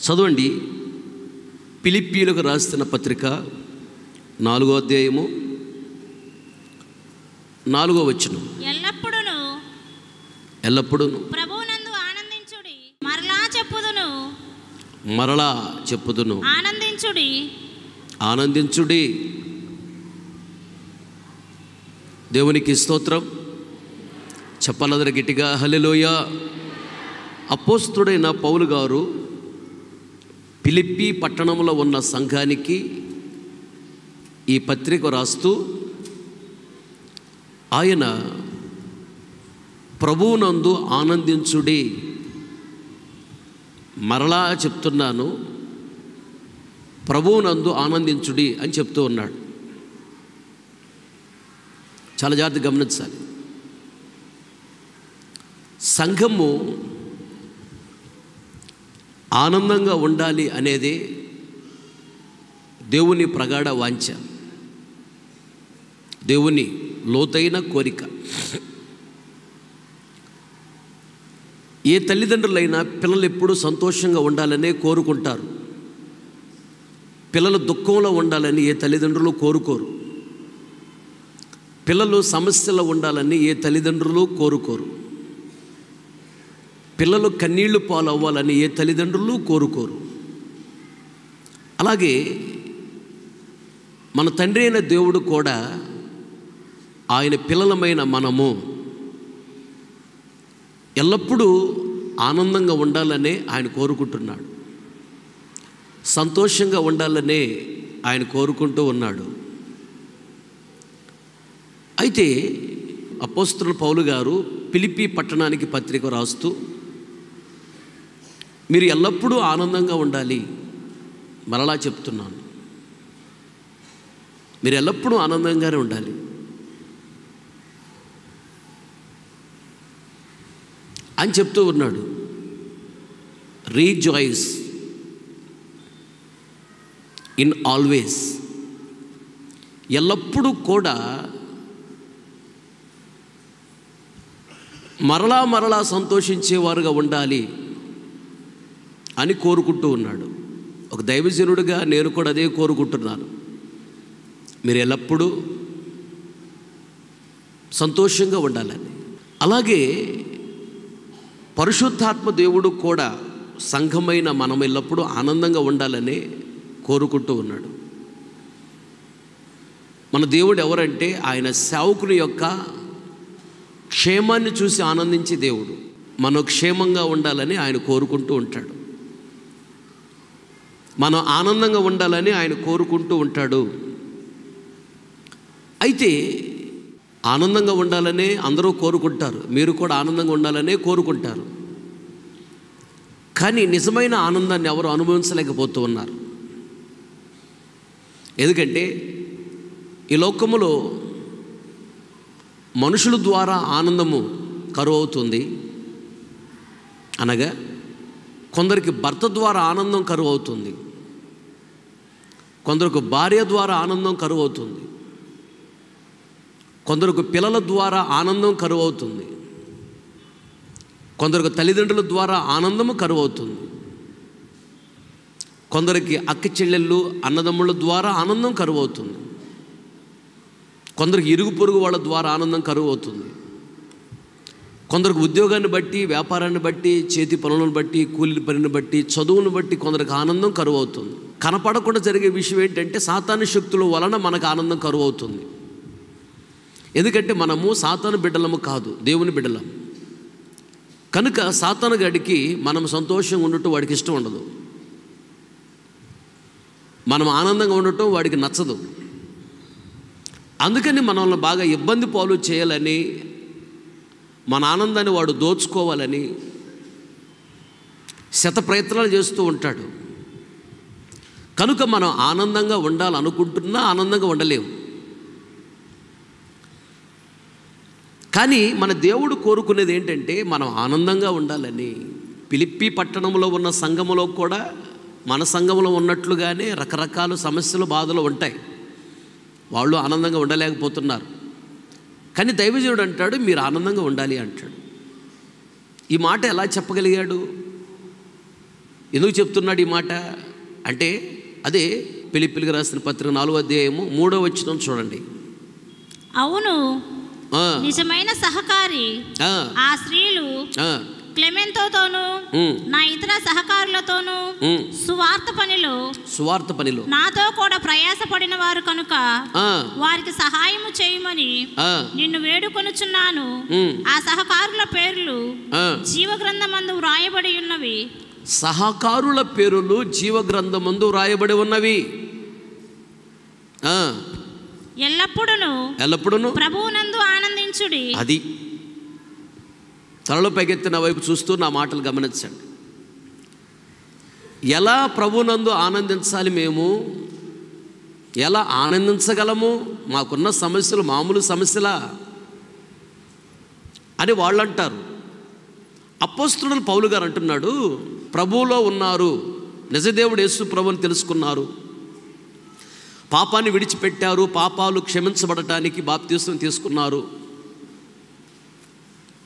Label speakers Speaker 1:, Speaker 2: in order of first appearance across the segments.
Speaker 1: చదవండి. ఫిలిప్పీయులకు రాసిన పత్రిక 4వ అధ్యాయము 4వ వచనం. ఎల్లప్పుడూను
Speaker 2: ప్రభువునందు ఆనందించుడి.
Speaker 1: మరలా చెప్పుదును ఆనందించుడి. దేవునికి స్తోత్రం. చెప్పాలందరూ గట్టిగా హల్లెలూయా. అపోస్తుడైన పౌలు గారు ఫిలిప్పీ పట్టణంలో ఉన్న సంఘానికి ఈ పత్రిక రాస్తూ ఆయన ప్రభువునందు ఆనందించుడి, మరలా చెప్తున్నాను ప్రభువునందు ఆనందించుడి అని చెప్తూ ఉన్నాడు. చాలా జాగ్రత్తగా గమనించాలి. సంఘము ఆనందంగా ఉండాలి అనేది దేవుని ప్రగాఢ వాంఛ, దేవుని లోతైన కోరిక. ఏ తల్లిదండ్రులైనా పిల్లలు ఎప్పుడూ సంతోషంగా ఉండాలనే కోరుకుంటారు. పిల్లలు దుఃఖంలో ఉండాలని ఏ తల్లిదండ్రులు కోరుకోరు. పిల్లలు సమస్యలో ఉండాలని ఏ తల్లిదండ్రులు కోరుకోరు. పిల్లలు కన్నీళ్లు పాలవ్వాలని ఏ తల్లిదండ్రులు కోరుకోరు. అలాగే మన తండ్రి అయిన దేవుడు కూడా ఆయన పిల్లలమైన మనము ఎల్లప్పుడూ ఆనందంగా ఉండాలనే ఆయన కోరుకుంటున్నాడు. సంతోషంగా ఉండాలనే ఆయన కోరుకుంటూ ఉన్నాడు. అయితే అపోస్తలుడు పౌలు గారు ఫిలిప్పీ పట్టణానికి పత్రిక రాస్తూ మీరు ఎల్లప్పుడూ ఆనందంగా ఉండాలి, మరలా చెప్తున్నాను, మీరు ఎల్లప్పుడూ ఆనందంగానే ఉండాలి అని చెప్తూ ఉన్నాడు. రీజాయిస్ ఇన్ ఆల్వేస్, ఎల్లప్పుడూ కూడా మరలా సంతోషించేవారుగా ఉండాలి అని కోరుకుంటూ ఉన్నాడు. ఒక దైవజనుడిగా నేను కూడా అదే కోరుకుంటున్నాను. మీరు ఎల్లప్పుడూ సంతోషంగా ఉండాలని. అలాగే పరిశుద్ధాత్మ దేవుడు కూడా సంఘమైన మనం ఎల్లప్పుడూ ఆనందంగా ఉండాలని కోరుకుంటూ ఉన్నాడు. మన దేవుడు ఎవరంటే ఆయన సేవకుని యొక్క క్షేమాన్ని చూసి ఆనందించే దేవుడు. మనం క్షేమంగా ఉండాలని ఆయన కోరుకుంటూ ఉంటాడు. మనం ఆనందంగా ఉండాలని ఆయన కోరుకుంటూ ఉంటాడు. అయితే ఆనందంగా ఉండాలనే అందరూ కోరుకుంటారు. మీరు కూడా ఆనందంగా ఉండాలనే కోరుకుంటారు. కానీ నిజమైన ఆనందాన్ని ఎవరు అనుభవించలేకపోతూ ఉన్నారు. ఎందుకంటే ఈ లోకములో మనుషుల ద్వారా ఆనందము కరువు అవుతుంది. అనగా కొందరికి భర్త ద్వారా ఆనందం కరువు అవుతుంది, కొందరికి భార్య ద్వారా ఆనందం కరువు అవుతుంది, కొందరికి పిల్లల ద్వారా ఆనందం కరువు అవుతుంది, కొందరికి తల్లిదండ్రుల ద్వారా ఆనందము కరువు అవుతుంది, కొందరికి అక్క చెల్లెళ్ళు అన్నదమ్ముల ద్వారా ఆనందం కరువు అవుతుంది, కొందరికి ఇరుగు పొరుగు వాళ్ళ ద్వారా ఆనందం కరువు అవుతుంది, కొందరికి ఉద్యోగాన్ని బట్టి, వ్యాపారాన్ని బట్టి, చేతి పనులను బట్టి, కూలి పనిని బట్టి, చదువును బట్టి కొందరికి ఆనందం కరువు అవుతుంది. కనపడకుండా జరిగే విషయం ఏంటంటే సాతాను శక్తుల వలన మనకు ఆనందం కరువు అవుతుంది. ఎందుకంటే మనము సాతాను బిడ్డలము కాదు, దేవుని బిడ్డలం. కనుక సాతాను గడికి మనం సంతోషంగా ఉండటం వాడికి ఇష్టం ఉండదు. మనం ఆనందంగా ఉండటం వాడికి నచ్చదు. అందుకని మనల్ని బాగా ఇబ్బంది పాలు చేయాలని, మన ఆనందాన్ని వాడు దోచుకోవాలని శత ప్రయత్నాలు చేస్తూ ఉంటాడు. కనుక మనం ఆనందంగా ఉండాలనుకుంటున్నా ఆనందంగా ఉండలేము. కానీ మన దేవుడు కోరుకునేది ఏంటంటే మనం ఆనందంగా ఉండాలని. ఫిలిప్పీ పట్టణంలో ఉన్న సంఘములో కూడా మన సంఘంలో ఉన్నట్లుగానే రకరకాల సమస్యలు, బాధలు ఉంటాయి. వాళ్ళు ఆనందంగా ఉండలేకపోతున్నారు. కానీ దైవజనుడు అంటాడు మీరు ఆనందంగా ఉండాలి అంటాడు. ఈ మాట ఎలా చెప్పగలిగాడు? ఎందుకు చెప్తున్నాడు ఈ మాట అంటే అదే ఫిలిప్పీయులకు రాసిన పత్రిక 4వ అధ్యాయము 3వ వచనం చూడండి.
Speaker 2: అవును, నిజమైన సహకారి ఆ స్త్రీలు క్లెమెంతోతోను నా ఇతర సహకారులతోను సువార్త పనిలో నాతో కూడా ప్రయాసపడిన వారు కనుక వారికి సహాయము చేయమని నిన్ను వేడుకొనుచున్నాను. ఆ సహకారుల పేర్లు జీవగ్రంథమందు వ్రాయబడి ఉన్నవి.
Speaker 1: సహకారుల పేర్లు జీవగ్రంథమందు వ్రాయబడి ఉన్నవి. ఎల్లప్పుడూ
Speaker 2: ప్రభువునందు ఆనందించుడి.
Speaker 1: అది తలలో పైకెత్తిన వైపు చూస్తూ నా మాటలు గమనించండి. ఎలా ప్రభువునందు ఆనందించాలి, మేము ఎలా ఆనందించగలము? మాకున్న సమస్యలు మామూలు సమస్యలా అని వాళ్ళు అంటారు. అపోస్తలుడు పౌలు గారు అంటున్నాడు, ప్రభువులో ఉన్నారు, నిజదేవుడు యేసు ప్రభువుని తెలుసుకున్నారు, పాపాన్ని విడిచిపెట్టారు, పాపాలు క్షమించబడటానికి బాప్తిసం తీసుకున్నారు,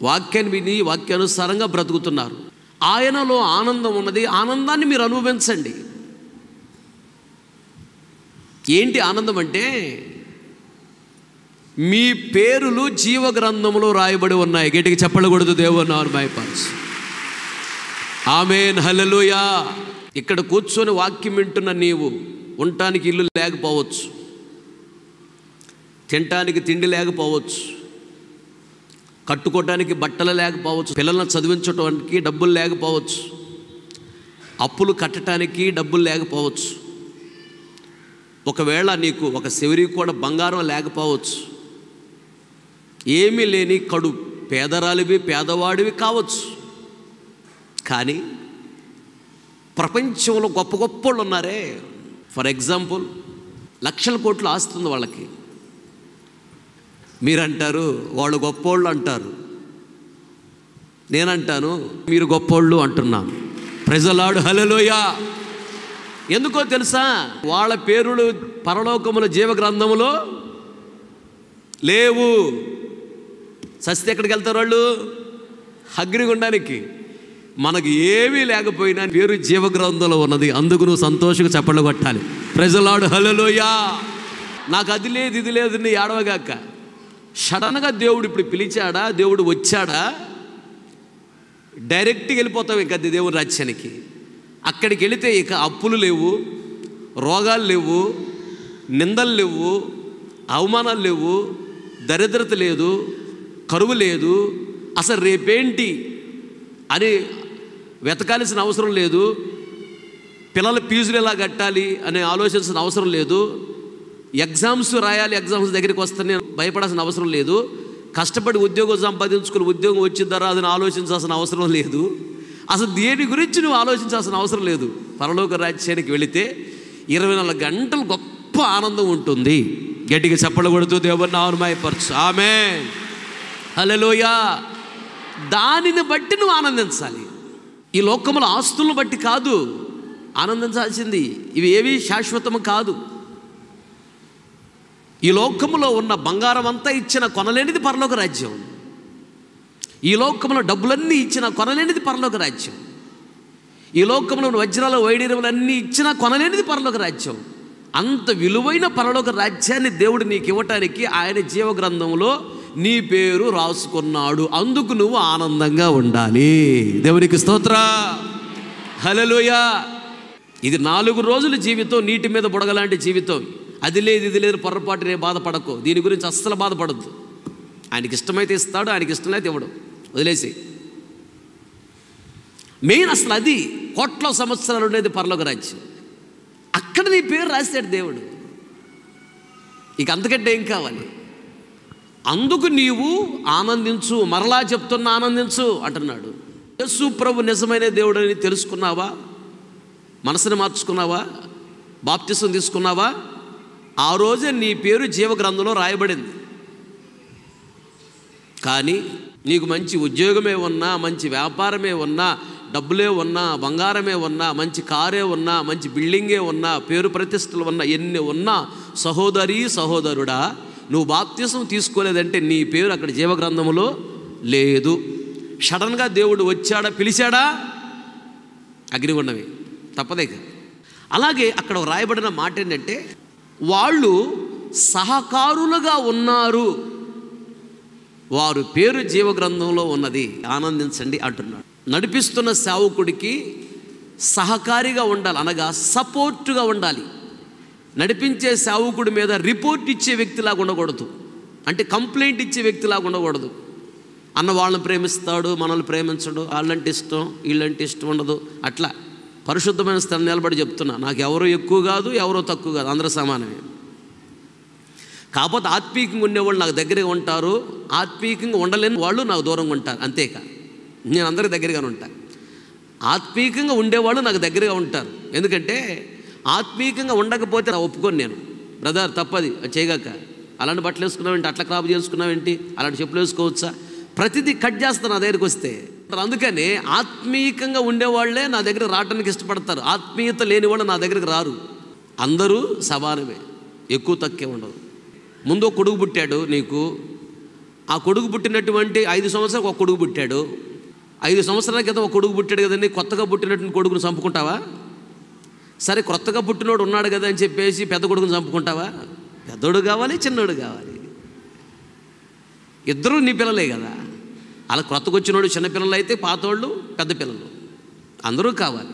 Speaker 1: వాక్యాన్ని విని వాక్యానుసారంగా బ్రతుకుతున్నారు, ఆయనలో ఆనందం ఉన్నది. ఆనందాన్ని మీరు అనుభవించండి. ఏంటి ఆనందం అంటే, మీ పేరులు జీవగ్రంథంలో రాయబడి ఉన్నాయి. గట్టిగా చెప్పకూడదు దేవుని మైపాల్స్. ఆమేన్, హల్లెలూయా. ఇక్కడ కూర్చొని వాక్యం వింటున్న నీవు ఉండటానికి ఇల్లు లేకపోవచ్చు, తినటానికి తిండి లేకపోవచ్చు, కట్టుకోవటానికి బట్టలు లేకపోవచ్చు, పిల్లలను చదివించడానికి డబ్బులు లేకపోవచ్చు, అప్పులు కట్టడానికి డబ్బులు లేకపోవచ్చు, ఒకవేళ నీకు ఒక చెవిరికి కూడా బంగారం లేకపోవచ్చు, ఏమీ లేని కడు పేదరాలివి పేదవాడివి కావచ్చు. కానీ ప్రపంచంలో గొప్ప గొప్ప వాళ్ళు ఉన్నారే. ఫర్ ఎగ్జాంపుల్, లక్షల కోట్లు ఆస్తుంది వాళ్ళకి. మీరంటారు వాళ్ళు గొప్పోళ్ళు అంటారు, నేనంటాను మీరు గొప్పోళ్ళు అంటున్నాను. ప్రైజ్ ది లార్డ్, హల్లెలూయా. ఎందుకో తెలుసా? వాళ్ళ పేరులు పరలోకముల జీవ గ్రంథములో లేవు. సస్తే ఎక్కడికి వెళ్తారు వాళ్ళు? అగ్నిగుండానికి. మనకు ఏమీ లేకపోయినా పేరు జీవగ్రంథంలో ఉన్నది. అందుకు నువ్వు సంతోషంగా చప్పట్లు కొట్టాలి. ప్రైజ్ ది లార్డ్, హల్లెలూయా. నాకు అది లేదు ఇది లేదు నీ ఏడవగాక. సడన్గా దేవుడు ఇప్పుడు పిలిచాడా, దేవుడు వచ్చాడా, డైరెక్ట్గా వెళ్ళిపోతావు ఇంకా దేవుని రాజ్యానికి. అక్కడికి వెళితే ఇక అప్పులు లేవు, రోగాలు లేవు, నిందలు లేవు, అవమానాలు లేవు, దరిద్రత లేదు, కరువు లేదు, అసలు రేపేంటి అని వెతకాల్సిన అవసరం లేదు, పిల్లల ఫీజులు ఎలా కట్టాలి అని ఆలోచించాల్సిన అవసరం లేదు, ఎగ్జామ్స్ రాయాలి ఎగ్జామ్స్ దగ్గరికి వస్తానే భయపడాల్సిన అవసరం లేదు, కష్టపడి ఉద్యోగం సంపాదించుకుని ఉద్యోగం వచ్చిన తర్వాత అని ఆలోచించాల్సిన అవసరం లేదు, అసలు దేని గురించి నువ్వు ఆలోచించాల్సిన అవసరం లేదు. పరలోక రాజ్యానికి వెళితే 24 గంటలు గొప్ప ఆనందం ఉంటుంది. గట్టిగా చప్పట్లు కొడుతూ దేవుని నామమున మహిమపరచు. ఆమేన్, హల్లెలూయా. దానిని బట్టి నువ్వు ఆనందించాలి. ఈ లోకముల ఆస్తులను బట్టి కాదు ఆనందించాల్సింది. ఇవి ఏవి శాశ్వతము కాదు. ఈ లోకములో ఉన్న బంగారం అంతా ఇచ్చిన కొనలేనిది పరలోక రాజ్యం. ఈ లోకంలో డబ్బులన్నీ ఇచ్చిన కొనలేనిది పరలోక రాజ్యం. ఈ లోకంలో వజ్రాల వైడూర్యాలన్నీ ఇచ్చినా కొనలేనిది పరలోక రాజ్యం. అంత విలువైన పరలోక రాజ్యాన్ని దేవుడు నీకు ఇవ్వటానికి ఆయన జీవగ్రంథంలో నీ పేరు రాసుకున్నాడు. అందుకు నువ్వు ఆనందంగా ఉండాలి. దేవునికి స్తోత్రం, హల్లెలూయా. ఇది 4 రోజుల జీవితం, నీటి మీద బుడగలాంటి జీవితం. అది లేదు ఇది లేదు పొరపాటు నేను బాధపడకు. దీని గురించి అస్సలు బాధపడద్దు. ఆయనకి ఇష్టమైతే ఇస్తాడు, ఆయనకి ఇష్టమైతే ఇవ్వడు, వదిలేసి. మెయిన్ అసలు అది కోట్ల సంవత్సరాలు ఉండేది పరలోక రాజ్యం. అక్కడ నీ పేరు రాశాడు దేవుడు. ఇక అంతకంటే ఏం కావాలి? అందుకు నీవు ఆనందించు. మరలా చెప్తున్నా ఆనందించు అంటున్నాడు. యేసు ప్రభు నిజమైన దేవుడు అని తెలుసుకున్నావా? మనసుని మార్చుకున్నావా? బాప్తిసం తీసుకున్నావా? ఆ రోజే నీ పేరు జీవగ్రంథంలో రాయబడింది. కానీ నీకు మంచి ఉద్యోగమే ఉన్నా, మంచి వ్యాపారమే ఉన్నా, డబ్బులే ఉన్నా, బంగారమే ఉన్నా, మంచి కారే ఉన్నా, మంచి బిల్డింగే ఉన్నా, పేరు ప్రతిష్టలు ఉన్నా, ఎన్ని ఉన్నా, సహోదరి సహోదరుడా, నువ్వు బాప్తిసం తీసుకోలేదంటే నీ పేరు అక్కడ జీవగ్రంథంలో లేదు. సడన్గా దేవుడు వచ్చాడా, పిలిచాడా? అగ్నిగుండమే, తప్పదే. అలాగే అక్కడ రాయబడిన మాట ఏంటంటే వాళ్ళు సహకారులుగా ఉన్నారు, వారు పేరు జీవగ్రంథంలో ఉన్నది, ఆనందించండి అంటున్నాడు. నడిపిస్తున్న సేవకుడికి సహకారిగా ఉండాలి, అనగా సపోర్టుగా ఉండాలి. నడిపించే సేవకుడి మీద రిపోర్ట్ ఇచ్చే వ్యక్తిలాగా ఉండకూడదు, అంటే కంప్లైంట్ ఇచ్చే వ్యక్తిలాగా ఉండకూడదు. అన్న వాళ్ళని ప్రేమిస్తాడు, మనల్ని ప్రేమించడు, వాళ్ళంటే ఇష్టం వీళ్ళంటే ఇష్టం ఉండదు. అట్లా పరిశుద్ధమైన స్థలం నిలబడి చెప్తున్నా, నాకు ఎవరో ఎక్కువ కాదు ఎవరో తక్కువ కాదు, అందరూ సమానమే. కాకపోతే ఆత్మీయంగా ఉండేవాళ్ళు నాకు దగ్గరగా ఉంటారు, ఆత్మీయంగా ఉండలేని వాళ్ళు నాకు దూరంగా ఉంటారు, అంతేకా. నేను అందరి దగ్గరగానే ఉంటాను. ఆత్మీయంగా ఉండేవాళ్ళు నాకు దగ్గరగా ఉంటారు, ఎందుకంటే ఆత్మీయంగా ఉండకపోతే ఒప్పుకొని నేను, బ్రదర్ తప్పది చేయగాక, అలాంటి బట్టలు వేసుకున్నావేంటి, అట్లా క్రాప్ చేసుకున్నావేంటి, అలాంటి చెప్పులు వేసుకోవచ్చా, ప్రతిదీ కట్ చేస్తాను నా దగ్గరికి వస్తే. అందుకని ఆత్మీయంగా ఉండేవాళ్లే నా దగ్గర రావడానికి ఇష్టపడతారు, ఆత్మీయత లేని వాళ్ళు నా దగ్గరికి రారు. అందరూ సమానమే, ఎక్కువ తక్కువ ఉండదు. ముందు కొడుకు పుట్టాడు నీకు, ఆ కొడుకు పుట్టినటువంటి 5 సంవత్సరాలకు ఒక కొడుకు పుట్టాడు, 5 సంవత్సరాల క్రితం ఒక కొడుకు పుట్టాడు కదండి, కొత్తగా పుట్టినటువంటి కొడుకుని చంపుకుంటావా? సరే కొత్తగా పుట్టినోడు ఉన్నాడు కదా అని చెప్పేసి పెద్ద కొడుకుని చంపుకుంటావా? పెద్దోడు కావాలి, చిన్నోడు కావాలి, ఇద్దరూ నీ పిల్లలే కదా. అలా కొత్తగా వచ్చినోడు చిన్నపిల్లలు అయితే, పాతోళ్ళు పెద్ద పిల్లలు, అందరూ కావాలి,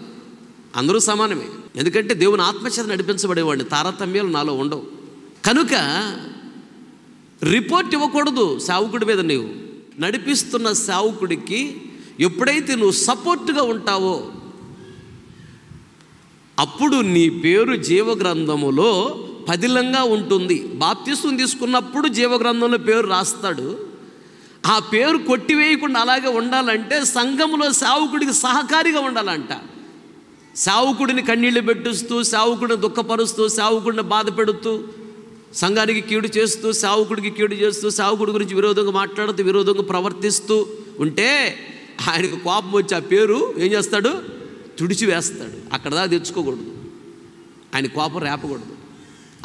Speaker 1: అందరూ సమానమే. ఎందుకంటే దేవుని ఆత్మచేత నడిపించబడేవాడిని, తారతమ్యాలు నాలో ఉండవు. కనుక రిపోర్ట్ ఇవ్వకూడదు సేవకుడి మీద. నీవు నడిపిస్తున్న సేవకుడికి ఎప్పుడైతే నువ్వు సపోర్ట్గా ఉంటావో అప్పుడు నీ పేరు జీవగ్రంథములో పదిలంగా ఉంటుంది. బాప్తిసం తీసుకున్నప్పుడు జీవగ్రంథంలో పేరు రాస్తాడు. ఆ పేరు కొట్టివేయకుండా అలాగే ఉండాలంటే సంఘములో సేవకుడికి సహకారిగా ఉండాలంట. సేవకుడిని కన్నీళ్లు పెట్టిస్తూ, సేవకుడిని దుఃఖపరుస్తూ, సేవకుడిని బాధ పెడుతూ, సంఘానికి కీడు చేస్తూ, సేవకుడికి కీడు చేస్తూ, సేవకుడి గురించి విరోధంగా మాట్లాడుతూ, విరోధంగా ప్రవర్తిస్తూ ఉంటే ఆయనకు కోపం వచ్చి ఆ పేరు ఏం చేస్తాడు? తుడిచివేస్తాడు. అక్కడ దాకా తెచ్చుకోకూడదు, ఆయన కోపం రేపకూడదు.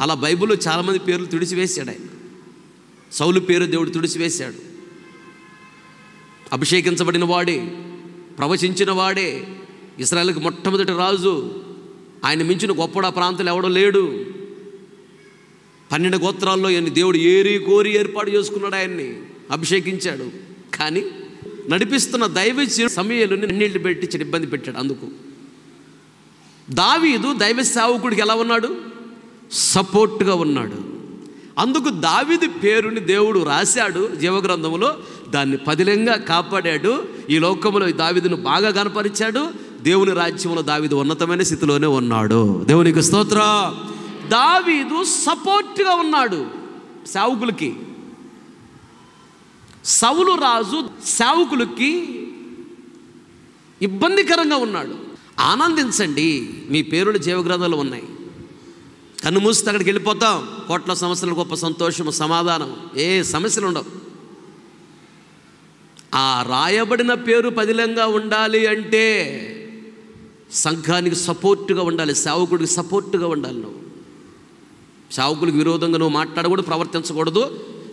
Speaker 1: అలా బైబిల్లో చాలామంది పేర్లు తుడిచివేశాడు ఆయన. సౌలు పేరు దేవుడు తుడిచివేశాడు. అభిషేకించబడిన వాడే, ప్రవచించిన వాడే, ఇశ్రాయేలుకి మొట్టమొదటి రాజు, ఆయన మించిన గొప్పడు ఆ ప్రాంతంలో ఎవడో లేడు. 12 గోత్రాల్లో దేవుడు ఏరి కోరి ఏర్పాటు చేసుకున్నాడు, ఆయన్ని అభిషేకించాడు. కానీ నడిపిస్తున్న దైవ సమయాలను నీళ్లు పెట్టి ఇబ్బంది పెట్టాడు. అందుకు దావీదు దైవ సేవకుడికి ఎలా ఉన్నాడు? సపోర్ట్గా ఉన్నాడు. అందుకు దావీదు పేరుని దేవుడు రాశాడు జీవగ్రంథంలో, దాన్ని పదిలంగా కాపాడాడు. ఈ లోకంలో దావీదును బాగా కనపరిచాడు. దేవుని రాజ్యంలో దావీదు ఉన్నతమైన స్థితిలోనే ఉన్నాడు. దేవునికి స్తోత్రం. దావీదు సపోర్ట్గా ఉన్నాడు సేవకులకి. సౌలు రాజు సేవకులకి ఇబ్బందికరంగా ఉన్నాడు. ఆనందించండి, మీ పేరులు జీవగ్రంథాలు ఉన్నాయి. కన్ను మూస్తే అక్కడికి వెళ్ళిపోతాం. కోట్ల సంవత్సరాల గొప్ప సంతోషము, సమాధానం, ఏ సమస్యలు ఉండవు. ఆ రాయబడిన పేరు పదిలంగా ఉండాలి అంటే సంఘానికి సపోర్టుగా ఉండాలి, సేవకుడికి సపోర్టుగా ఉండాలి. నువ్వు సేవకుడికి విరోధంగా నువ్వు మాట్లాడకూడదు, ప్రవర్తించకూడదు.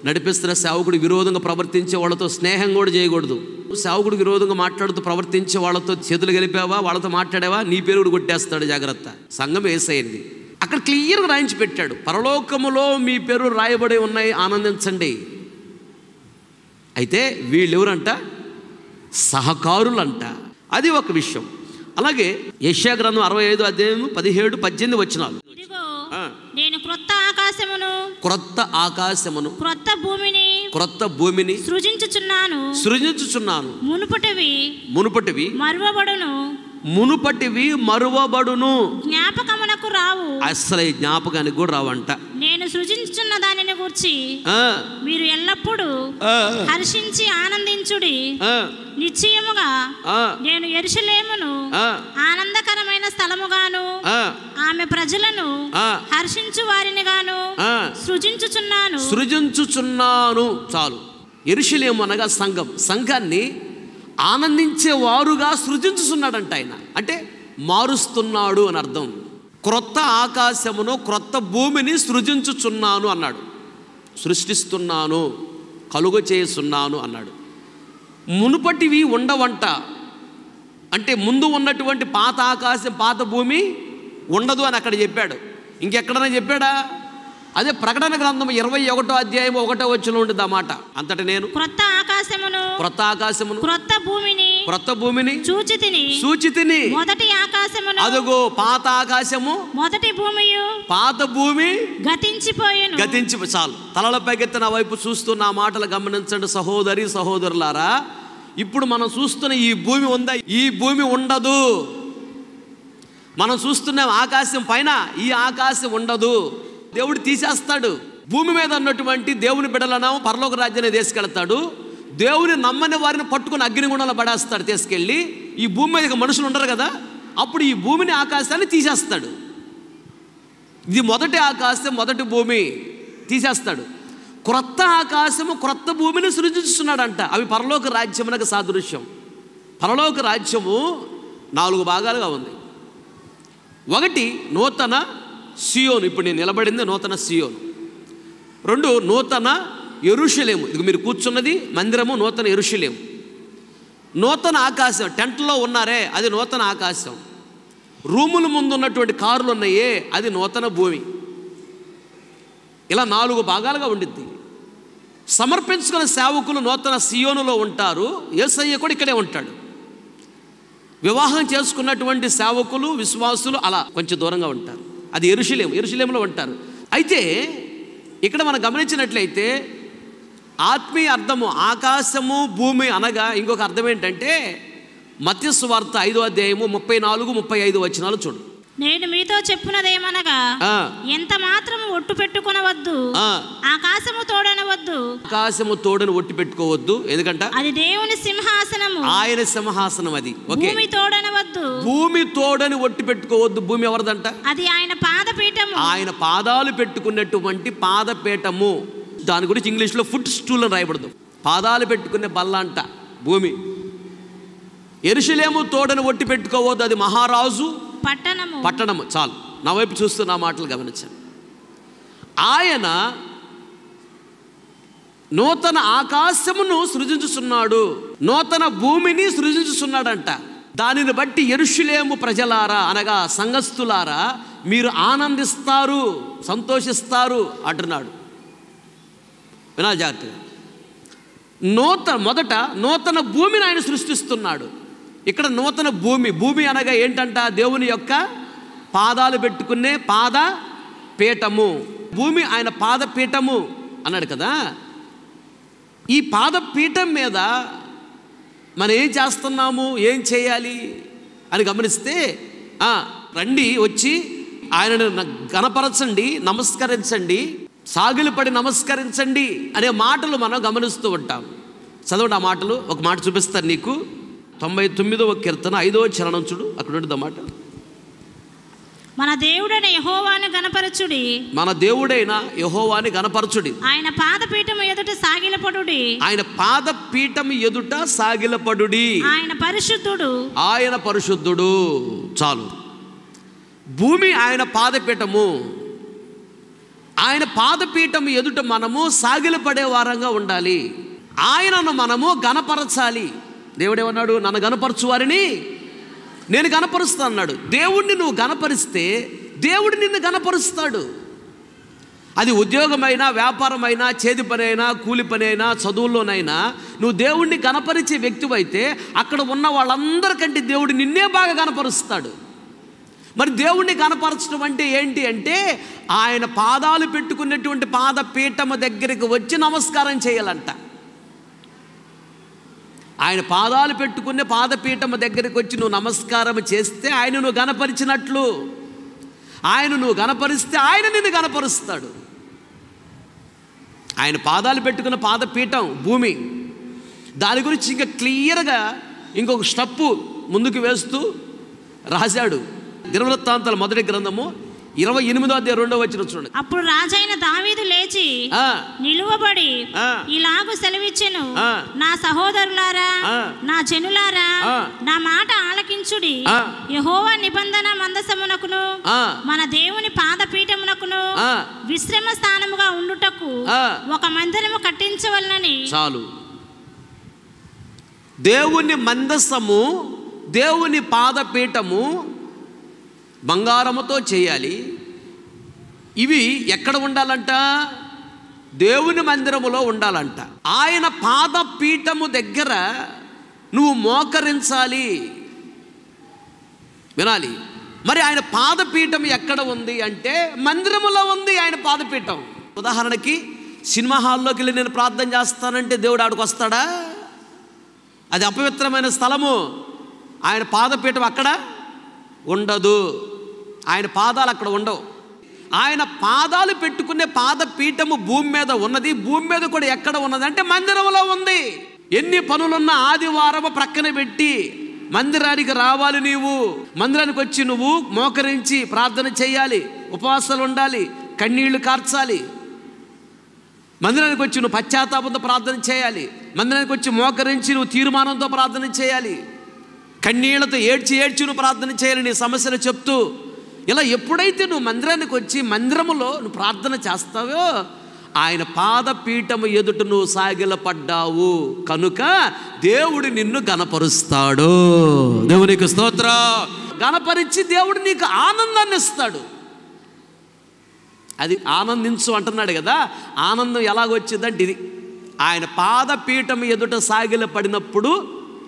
Speaker 1: నడిపిస్తున్న సేవకుడికి విరోధంగా ప్రవర్తించే వాళ్ళతో స్నేహం కూడా చేయకూడదు. సేవకుడికి విరోధంగా మాట్లాడుతూ ప్రవర్తించే వాళ్ళతో చేతులు గెలిపావా, వాళ్ళతో మాట్లాడావా, నీ పేరు కూడా కొట్టేస్తాడు. జాగ్రత్త. సంఘం యేసయ్యది. అక్కడ క్లియర్గా రాయించి పెట్టాడు, పరలోకములో మీ పేరు రాయబడి ఉన్నాయి, ఆనందించండి. అయితే వీళ్ళెవరంట? సహకారులంట. అది ఒక విషయం. అలాగే యెషయా గ్రంథం 65 అధ్యాయం 17, 18 వచనాలు.
Speaker 2: నేను క్రొత్త ఆకాశమును
Speaker 1: క్రొత్త భూమిని
Speaker 2: సృజించుచున్నాను.
Speaker 1: మునుపటివి మరువబడును.
Speaker 2: జ్ఞాపకమునకు రావు.
Speaker 1: అసలు ఈ జ్ఞాపకానికి కూడా రావంట.
Speaker 2: నేను సృజించుచున్న దానిని గురించి మీరు ఎల్లప్పుడూ హర్షించి ఆనందించుడి. నిశ్చయముగా నేను యెరూషలేమును ఆనందకరమైన స్థలముగాను, ఆమె ప్రజలను హర్షించు వారిని గాను సృజించుచున్నాను. చాలు. యెరూషలేము అనగా సంఘం. సంఘాన్ని ఆనందించే వారుగా సృజించుచున్నాడంట ఆయన. అంటే మారుస్తున్నాడు అని అర్థం. క్రొత్త ఆకాశమును, క్రొత్త భూమిని సృజించుచున్నాను అన్నాడు. సృష్టిస్తున్నాను, కలుగ చేస్తున్నాను అన్నాడు. మునుపటివి ఉండవంట.
Speaker 1: అంటే ముందు ఉన్నటువంటి పాత ఆకాశం పాత భూమి ఉండదు అని అక్కడ చెప్పాడు. ఇంకెక్కడైనా చెప్పాడా? అదే ప్రకటన గ్రంథం 21వ అధ్యాయం 1వ వచనంలో ఉంటుంది ఆ మాట. అంతటి నేను
Speaker 2: క్రొత్త ఆకాశమును
Speaker 1: క్రొత్త భూమిని చూచితిని.
Speaker 2: మొదటి ఆకాశమును
Speaker 1: అదుగో పాత ఆకాశము పాత భూమి
Speaker 2: గతించిపోయెను.
Speaker 1: చాలు. తలల పైకెత్తి నా వైపు చూస్తూ నా మాటలు గమనించండి సహోదరి సహోదరులారా. ఇప్పుడు మనం చూస్తున్న ఈ భూమి ఉందా? ఈ భూమి ఉండదు. మనం చూస్తున్న ఆకాశం పైన ఈ ఆకాశం ఉండదు. దేవుడు తీసేస్తాడు. భూమి మీద ఉన్నటువంటి దేవుని బిడ్డలను పరలోక రాజ్యాన్ని తీసుకెళ్తాడు. దేవుని నమ్మని వారిని పట్టుకుని అగ్నిగుండంలో పడేస్తాడు తీసుకెళ్ళి. ఈ భూమి మీద మనుషులు ఉండరు కదా, అప్పుడు ఈ భూమిని ఆకాశాన్ని తీసేస్తాడు. ఇది మొదటి ఆకాశం మొదటి భూమి తీసేస్తాడు. క్రొత్త ఆకాశము క్రొత్త భూమిని సృజిస్తున్నాడంట. అవి పరలోక రాజ్యమునకు సాదృశ్యం. పరలోక రాజ్యము 4 భాగాలుగా ఉంది. ఒకటి నూతన సియోను, ఇప్పుడు నేను నిలబడింది నూతన సియోను. 2 నూతన యెరూషలేము, ఇది మీరు కూర్చున్నది మందిరము, నూతన యెరూషలేము. నూతన ఆకాశం, టెంట్లో ఉన్నారే అది నూతన ఆకాశం. రూముల ముందు ఉన్నటువంటి కారులు ఉన్నాయే అది నూతన భూమి. ఇలా 4 భాగాలుగా ఉండిద్ది. సమర్పించుకున్న సేవకులు నూతన సియోనులో ఉంటారు. యేసయ్య కూడా ఇక్కడే ఉంటాడు. వివాహం చేసుకున్నటువంటి సేవకులు విశ్వాసులు అలా కొంచెం దూరంగా ఉంటారు. అది యెరూషలేములో ఉంటారు. అయితే ఇక్కడ మనం గమనించినట్లయితే ఆత్మీయ అర్థము ఆకాశము భూమి అనగా ఇంకొక అర్థం ఏంటంటే మత్తయి సువార్త 5వ అధ్యాయము 34-35 వచనాలు చూడు.
Speaker 2: నేను మీతో చెప్పున్నదేమనగా ఎంత మాత్రము ఒట్టు పెట్టుకొనవద్దు, ఆకాశము తోడని ఒట్టు పెట్టుకోవద్దు. ఎందుకంటే అది దేవుని సింహాసనము, ఆయన సింహాసనం. అది భూమి తోడనవద్దు, భూమి తోడని ఒట్టు పెట్టుకోవద్దు. భూమి ఎవరిదంట? అది ఆయన పాదపీఠము, ఆయన పాదాలు పెట్టుకున్నటువంటి పాదపీఠము. దాని గురించి ఇంగ్లీష్లో ఫుట్ స్టూల్ అని రాయబడదు. పాదాలు పెట్టుకునే బల్ల అంట భూమి. యెరూషలేము తోడని ఒట్టు పెట్టుకోవద్దు, అది మహారాజు పట్టణము. చాలు, నా వైపు చూస్తూ నా మాటలు గమనించండి. ఆయన నూతన ఆకాశమును సృజించుచున్నాడు, నూతన భూమిని సృజించుచున్నాడంట. దానిని బట్టి యెరూషలేము ప్రజలారా అనగా సంఘస్థులారా మీరు ఆనందిస్తారు, సంతోషిస్తారు అంటున్నాడు. వినాలి జాగ్రత్తగా. మొదట నూతన భూమిని ఆయన సృష్టిస్తున్నాడు. ఇక్కడ నూతన భూమి అనగా ఏంటంట? దేవుని యొక్క పాదాలు పెట్టుకునే పాద పీఠము. భూమి ఆయన పాదపీఠము అన్నాడు కదా. ఈ పాదపీఠం మీద మనం ఏం చేస్తున్నాము, ఏం చేయాలి అని గమనిస్తే రండి వచ్చి ఆయనను గణపరచండి, నమస్కరించండి, సాగిలపడి నమస్కరించండి అనే మాటలు మనం గమనిస్తూ ఉంటాం. చదవండి ఆ మాటలు. ఒక మాట చూపిస్తాను నీకు. 99వ కీర్తన 5వ చరణం చూడు, అక్కడ ఉంటుంది ఆ మాట. మన దేవుడైన యెహోవాను గణపరచుడి,
Speaker 1: మన దేవుడైన యెహోవాని గణపరచుడి,
Speaker 2: ఆయన పాదపీఠము ఎదుట సాగిలపడుడి,
Speaker 1: ఆయన పాదపీఠము ఎదుట సాగిలపడుడి,
Speaker 2: ఆయన
Speaker 1: పరిశుద్ధుడు. చాలు. భూమి ఆయన పాదపీఠము. ఆయన పాదపీఠం ఎదుట మనము సాగిలపడే వారంగా ఉండాలి. ఆయనను మనము గణపరచాలి. దేవుడేమన్నాడు? నన్ను గణపరచు వారిని నేను గణపరుస్తా అన్నాడు. దేవుడిని నువ్వు గణపరిస్తే దేవుడు నిన్ను గణపరుస్తాడు. అది ఉద్యోగమైనా, వ్యాపారమైనా, చేతి పని అయినా, కూలి పని అయినా, చదువుల్లోనైనా నువ్వు దేవుడిని గణపరిచే వ్యక్తివైతే అక్కడ ఉన్న వాళ్ళందరికంటే దేవుడు నిన్నే బాగా గణపరుస్తాడు. మరి దేవుణ్ణి గణపరచడం అంటే ఏంటి అంటే ఆయన పాదాలు పెట్టుకున్నటువంటి పాదపీఠము దగ్గరికి వచ్చి నమస్కారం చేయాలంట. ఆయన పాదాలు పెట్టుకునే పాదపీఠము దగ్గరికి వచ్చి నువ్వు నమస్కారం చేస్తే ఆయన నువ్వు గణపరిచినట్లు. ఆయన నువ్వు గణపరిస్తే ఆయన నిన్ను గణపరుస్తాడు. ఆయన పాదాలు పెట్టుకున్న పాదపీఠం భూమి. దాని గురించి ఇంకా క్లియర్గా ఇంకొక స్టెప్పు ముందుకు వేస్తూ రాశాడు. దినవృత్తాంతాల మొదటి గ్రంథము 28వ అధ్యాయం 2వ వచనం చూడండి.
Speaker 2: అప్పుడు రాజైన దావీదు లేచి నిలువబడి ఇలాగు సెలవిచ్చెను, నా సహోదరులారా, నా జనులారా, నా మాట ఆలకించుడి. యెహోవా నిబంధన మందసమునకును మన దేవుని పాదపీఠమునకును విశ్రమ స్థానముగా ఉండుటకు ఒక మందిరము కట్టించవలనని.
Speaker 1: చాలు. దేవుని మందసము దేవుని పాదపీఠము బంగారముతో చేయాలి. ఇవి ఎక్కడ ఉండాలంట? దేవుని మందిరములో ఉండాలంట. ఆయన పాదపీఠము దగ్గర నువ్వు మోకరించాలి. వినాలి. మరి ఆయన పాదపీఠం ఎక్కడ ఉంది అంటే మందిరములో ఉంది ఆయన పాదపీఠం. ఉదాహరణకి సినిమా హాల్లోకి వెళ్ళి నేను ప్రార్థన చేస్తానంటే దేవుడు ఆడికి వస్తాడా? అది అపవిత్రమైన స్థలము. ఆయన పాదపీఠం అక్కడ ఉండదు. ఆయన పాదాలు అక్కడ ఉండవు. ఆయన పాదాలు పెట్టుకునే పాదపీఠము భూమి మీద ఉన్నది. భూమి మీద కూడా ఎక్కడ ఉన్నది అంటే మందిరంలో ఉంది. ఎన్ని పనులున్నా ఆదివారం ప్రక్కన పెట్టి మందిరానికి రావాలి. నీవు మందిరానికి వచ్చి నువ్వు మోకరించి ప్రార్థన చేయాలి, ఉపవాసాలు ఉండాలి, కన్నీళ్లు కార్చాలి. మందిరానికి వచ్చి నువ్వు పశ్చాత్తాపంతో ప్రార్థన చేయాలి. మందిరానికి వచ్చి మోకరించి నువ్వు తీర్మానంతో ప్రార్థన చేయాలి. కన్నీళ్లతో ఏడ్చి నువ్వు ప్రార్థన చేయాలి, నీ సమస్యలు చెప్తూ. ఇలా ఎప్పుడైతే నువ్వు మందిరానికి వచ్చి మందిరములో నువ్వు ప్రార్థన చేస్తావో ఆయన పాదపీఠము ఎదుట నువ్వు సాగిలపడ్డావు కనుక దేవుడు నిన్ను గణపరుస్తాడు. దేవునికి స్తోత్రం. గణపరిచి దేవుడు నీకు ఆనందాన్ని ఇస్తాడు. అది ఆనందించు అంటున్నాడు కదా. ఆనందం ఎలాగొచ్చిందంటే ఇది, ఆయన పాదపీఠం ఎదుట సాగిలపడినప్పుడు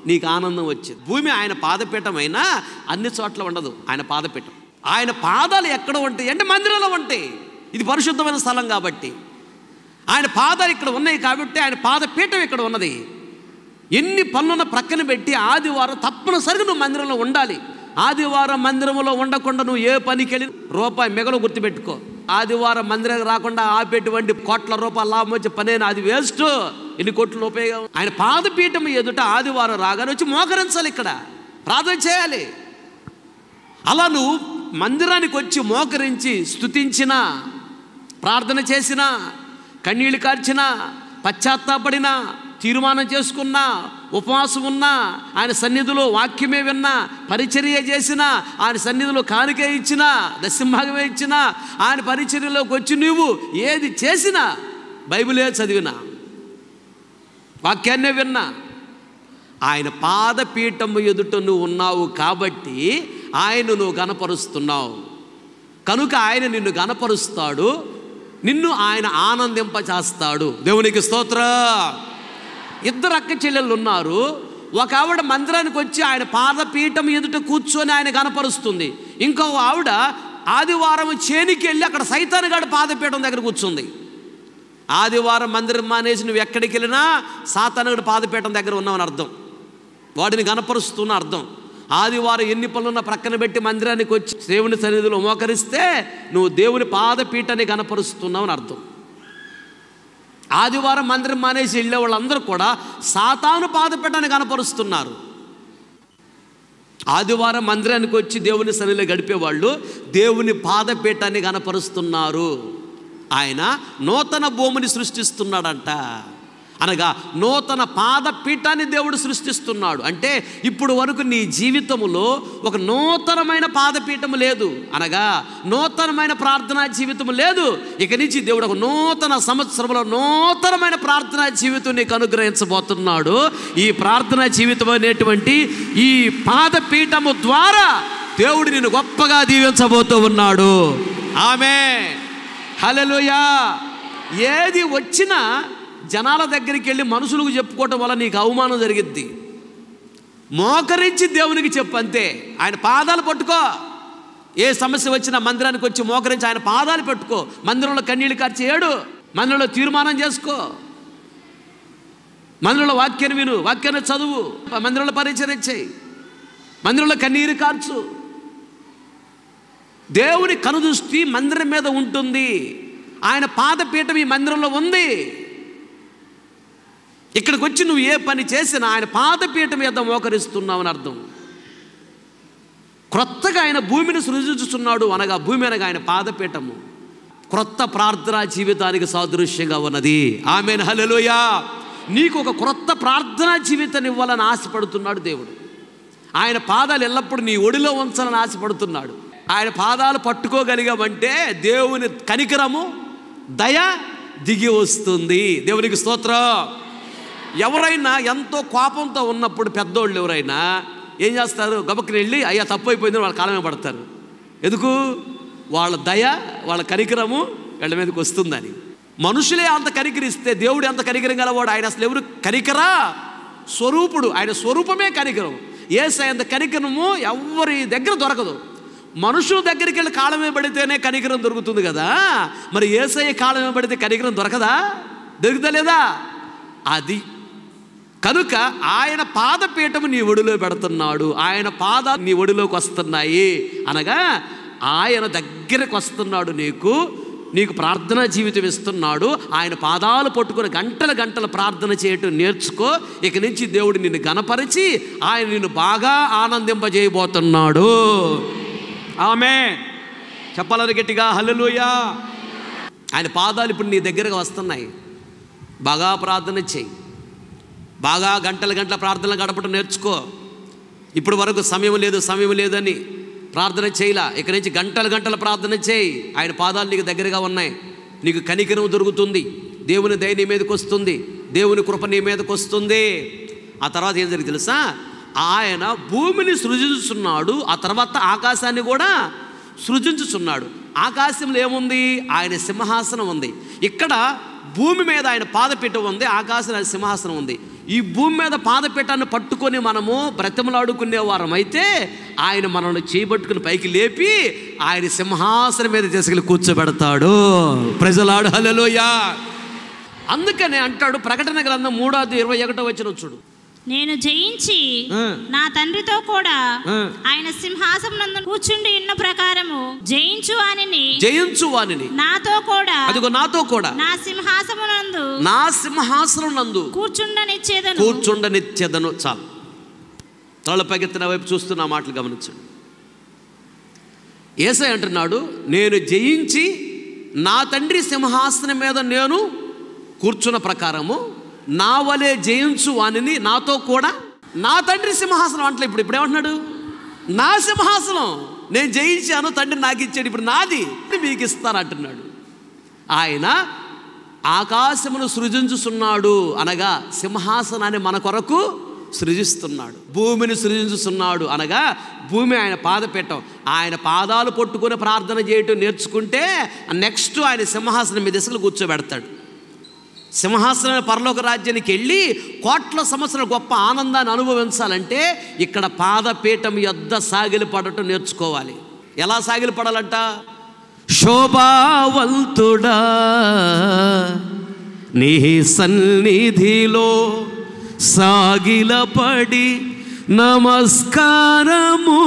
Speaker 1: నీకు ఆనందం వచ్చింది. భూమి ఆయన పాదపీఠం అయినా అన్ని చోట్ల ఉండదు. ఆయన పాదపీఠం, ఆయన పాదాలు ఎక్కడ ఉంటాయి అంటే మందిరంలో ఉంటాయి. ఇది పరిశుద్ధమైన స్థలం కాబట్టి ఆయన పాదాలు ఇక్కడ ఉన్నాయి కాబట్టి ఆయన పాదపీఠం ఇక్కడ ఉన్నది. ఎన్ని పనులున్న ప్రక్కన పెట్టి ఆదివారం తప్పనిసరిగా నువ్వు మందిరంలో ఉండాలి. ఆదివారం మందిరంలో ఉండకుండా నువ్వు ఏ పనికి వెళ్ళి రూపాయి మిగలు గుర్తుపెట్టుకో. ఆదివారం మందిరానికి రాకుండా ఆపేటువంటి కోట్ల రూపాయలు లాభం వచ్చే పనేనా? అది వేస్ట్. ఎన్ని కోట్ల ఉపయోగం? ఆయన పాదపీఠం ఎదుట ఆదివారం రాగానే వచ్చి మోకరించాలి, ఇక్కడ ప్రార్థన చేయాలి. అలా నువ్వు మందిరానికి వచ్చి మోకరించి స్తుతించినా, ప్రార్థన చేసినా, కన్నీళ్ళు కార్చినా, పశ్చాత్తాపడినా, తీర్మానం చేసుకున్నా, ఉపవాసం ఉన్నా, ఆయన సన్నిధిలో వాక్యమే విన్నా, పరిచర్య చేసినా, ఆయన సన్నిధిలో కానుకే ఇచ్చినా, దశంభాగమే ఇచ్చినా, ఆయన పరిచర్యలోకి వచ్చి నువ్వు ఏది చేసినా, బైబిలే చదివినా, వాక్యాన్నే విన్నా, ఆయన పాదపీఠము ఎదుట నువ్వు ఉన్నావు కాబట్టి ఆయన నువ్వు గణపరుస్తున్నావు కనుక ఆయన నిన్ను గణపరుస్తాడు, నిన్ను ఆయన ఆనందింపచేస్తాడు. దేవునికి స్తోత్రం. ఇద్దరు అక్క చెల్లెళ్ళు ఉన్నారు. ఒక ఆవిడ మందిరానికి వచ్చి ఆయన పాదపీఠం ఎదుట కూర్చొని ఆయన గణపరుస్తుంది. ఇంకో ఆవిడ ఆదివారం చేనికి వెళ్ళి అక్కడ సైతానుగాడు పాదపీఠం దగ్గర కూర్చుంది. ఆదివారం మందిరం మానేసి నువ్వు ఎక్కడికి వెళ్ళినా సాతానుగాడు పాదపీఠం దగ్గర ఉన్నావని అర్థం, వాడిని గణపరుస్తున్న అర్థం. ఆదివారం ఎన్ని పనులున్నా ప్రక్కన పెట్టి మందిరానికి వచ్చి దేవుని సన్నిధిలో మోకరిస్తే నువ్వు దేవుని పాదపీఠాన్ని గణపరుస్తున్నావు అని అర్థం. ఆదివారం మందిరం మానేసి వెళ్ళే వాళ్ళందరూ కూడా సాతాను పాదపీఠాన్ని గణపరుస్తున్నారు. ఆదివారం మందిరానికి వచ్చి దేవుని సన్నిధిలో గడిపేవాళ్ళు దేవుని పాదపీఠాన్ని గణపరుస్తున్నారు. ఆయన నూతన భూమిని సృష్టిస్తున్నాడంట. అనగా నూతన పాదపీఠాన్ని దేవుడు సృష్టిస్తున్నాడు. అంటే ఇప్పుడు వరకు నీ జీవితంలో ఒక నూతనమైన పాదపీఠము లేదు, అనగా నూతనమైన ప్రార్థనా జీవితం లేదు. ఇక నుంచి దేవుడు ఒక నూతన సంవత్సరంలో నూతనమైన ప్రార్థనా జీవితం నీకు అనుగ్రహించబోతున్నాడు. ఈ ప్రార్థనా జీవితం అనేటువంటి ఈ పాదపీఠము ద్వారా దేవుడు నిన్ను గొప్పగా దీవించబోతూ ఉన్నాడు. ఆమేన్, హల్లెలూయా. ఏది వచ్చినా జనాల దగ్గరికి వెళ్ళి మనుషులకు చెప్పుకోవటం వల్ల నీకు అవమానం జరిగిద్ది. మోకరించి దేవునికి చెప్పు అంతే. ఆయన పాదాలు పట్టుకో. ఏ సమస్య వచ్చినా మందిరానికి వచ్చి మోకరించి ఆయన పాదాలు పెట్టుకో. మందిరంలో కన్నీళ్ళు కార్చి ఏడు, మందిరంలో తీర్మానం చేసుకో, మందిరంలో వాక్యాన్ని విను, వాక్యాన్ని చదువు, మందిరంలో పరిచర్య చేయి, మందిరంలో కన్నీరు కార్చు. దేవుని కనుదృష్టి మందిరం మీద ఉంటుంది. ఆయన పాదపీఠం ఈ మందిరంలో ఉంది. ఇక్కడికి వచ్చి నువ్వు ఏ పని చేసినా ఆయన పాదపీఠం మీద మోకరిస్తున్నావు అని అర్థం. క్రొత్తగా ఆయన భూమిని సృజిస్తున్నాడు, అనగా భూమి అనగా ఆయన పాదపీఠము. క్రొత్త ప్రార్థనా జీవితానికి సాదృశ్యంగా ఉన్నది. ఆమేన్, హల్లెలూయా. నీకు ఒక క్రొత్త ప్రార్థనా జీవితాన్ని ఇవ్వాలని ఆశపడుతున్నాడు దేవుడు. ఆయన పాదాలు ఎల్లప్పుడూ నీ ఒడిలో ఉంచాలని ఆశపడుతున్నాడు. ఆయన పాదాలు పట్టుకోగలిగామంటే దేవుని కనికరము, దయ దిగి వస్తుంది. దేవునికి స్తోత్రం. ఎవరైనా ఎంతో కోపంతో ఉన్నప్పుడు పెద్దోళ్ళు ఎవరైనా ఏం చేస్తారు? గబక్కని వెళ్ళి అయ్యా తప్పు అయిపోయిందని వాళ్ళ కాలమే పడతారు. ఎందుకు? వాళ్ళ దయ, వాళ్ళ కనికరము వీళ్ళ మీదకి వస్తుందని. మనుషులే అంత కనికరిస్తే దేవుడు ఎంత కనికరం గలవాడు? ఆయన అసలు ఎవరు? కనికరా స్వరూపుడు, ఆయన స్వరూపమే కనికరం. యేసయ్య అంత కనికరము ఎవరి దగ్గర దొరకదు. మనుషుల దగ్గరికి వెళ్ళి కాళ్ళమే పడితేనే కనికరం దొరుకుతుంది కదా. మరి యేసయ్య కాళ్ళమే పడితే కనికరం దొరకదా? దొరుకుతలేదా? అది కనుక ఆయన పాదపీఠము నీ ఒడిలో పెడుతున్నాడు, ఆయన పాదాలు నీ ఒడిలోకి వస్తున్నాయి అనగా ఆయన దగ్గరకు వస్తున్నాడు. నీకు ప్రార్థనా జీవితం ఇస్తున్నాడు. ఆయన పాదాలు పట్టుకుని గంటల గంటల ప్రార్థన చేయటం నేర్చుకో. ఇక నుంచి దేవుడు నిన్ను గణపరిచి ఆయన నిన్ను బాగా ఆనందింపజేయబోతున్నాడు. ఆమేన్. చెప్పాలని గట్టిగా హల్లెలూయా. ఆయన పాదాలు ఇప్పుడు నీ దగ్గరకు వస్తున్నాయి. బాగా ప్రార్థన చేయి, బాగా గంటల గంటల ప్రార్థనలు గడపడం నేర్చుకో. ఇప్పుడు వరకు సమయం లేదని ప్రార్థన చేయలా. ఇక నుంచి గంటల గంటల ప్రార్థన చేయి. ఆయన పాదాలు నీకు దగ్గరగా ఉన్నాయి. నీకు కనికరం దొరుకుతుంది, దేవుని దయ నీ మీదకి వస్తుంది, దేవుని కృప నీ మీదకి వస్తుంది. ఆ తర్వాత ఏం జరిగింది తెలుసా? ఆయన భూమిని సృజించుతున్నాడు, ఆ తర్వాత ఆకాశాన్ని కూడా సృజించుచున్నాడు. ఆకాశంలో ఏముంది? ఆయన సింహాసనం ఉంది. ఇక్కడ భూమి మీద ఆయన పాదపీఠం ఉంది, ఆకాశంలో ఆయన సింహాసనం ఉంది. ఈ భూమి మీద పాదపీఠాన్ని పట్టుకొని మనము బ్రతిమలాడుకునే వారం అయితే ఆయన మనల్ని చేయబట్టుకుని పైకి లేపి ఆయన సింహాసనం మీద తీసుకెళ్ళి కూర్చోబెడతాడు. ప్రజలాడు హల్లెలూయా. అందుకనే అంటాడు ప్రకటన గ్రంథం 3:21 చూడు,
Speaker 2: నేను జయించి నా తండ్రితో కూడా ఆయన సింహాసనం కూర్చుండి ఉన్న ప్రకారము జయించు వానిని నాతో కూడా, అదిగో నాతో కూడా నా సింహాసనం నందు కూర్చుండనిచ్చేదను. చాలు. తలపైకెత్తిన వైపు చూస్తున్న మాటలు గమనించండి. యేసయ్య అంటున్నాడు, నేను జయించి నా తండ్రి సింహాసనం మీద నేను కూర్చున్న ప్రకారము నా వలే జయించు వానిని నాతో కూడా. నా తండ్రి సింహాసనం అంటే ఇప్పుడు ఏమంటున్నాడు? నా సింహాసనం నేను జయించాను, తండ్రి నాకు ఇచ్చాడు, ఇప్పుడు నాది మీకు ఇస్తాను అంటున్నాడు. ఆయన ఆకాశమును సృజించుతున్నాడు అనగా సింహాసనాన్ని మన కొరకు సృజిస్తున్నాడు. భూమిని సృజించుతున్నాడు అనగా భూమి ఆయన పాదపీఠం. ఆయన పాదాలు పట్టుకుని ప్రార్థన చేయటం నేర్చుకుంటే నెక్స్ట్ ఆయన సింహాసనం మీద తీసుకుని కూర్చోబెడతాడు. సింహాసనం పరలోక రాజ్యానికి వెళ్ళి కోట్ల సంవత్సరాల గొప్ప ఆనందాన్ని అనుభవించాలంటే ఇక్కడ పాదపీఠం యొద్ద సాగిలపడటం నేర్చుకోవాలి. ఎలా సాగిలపడాలంట? శోభావంతుడా నీ సన్నిధిలో సాగిలపడి నమస్కారము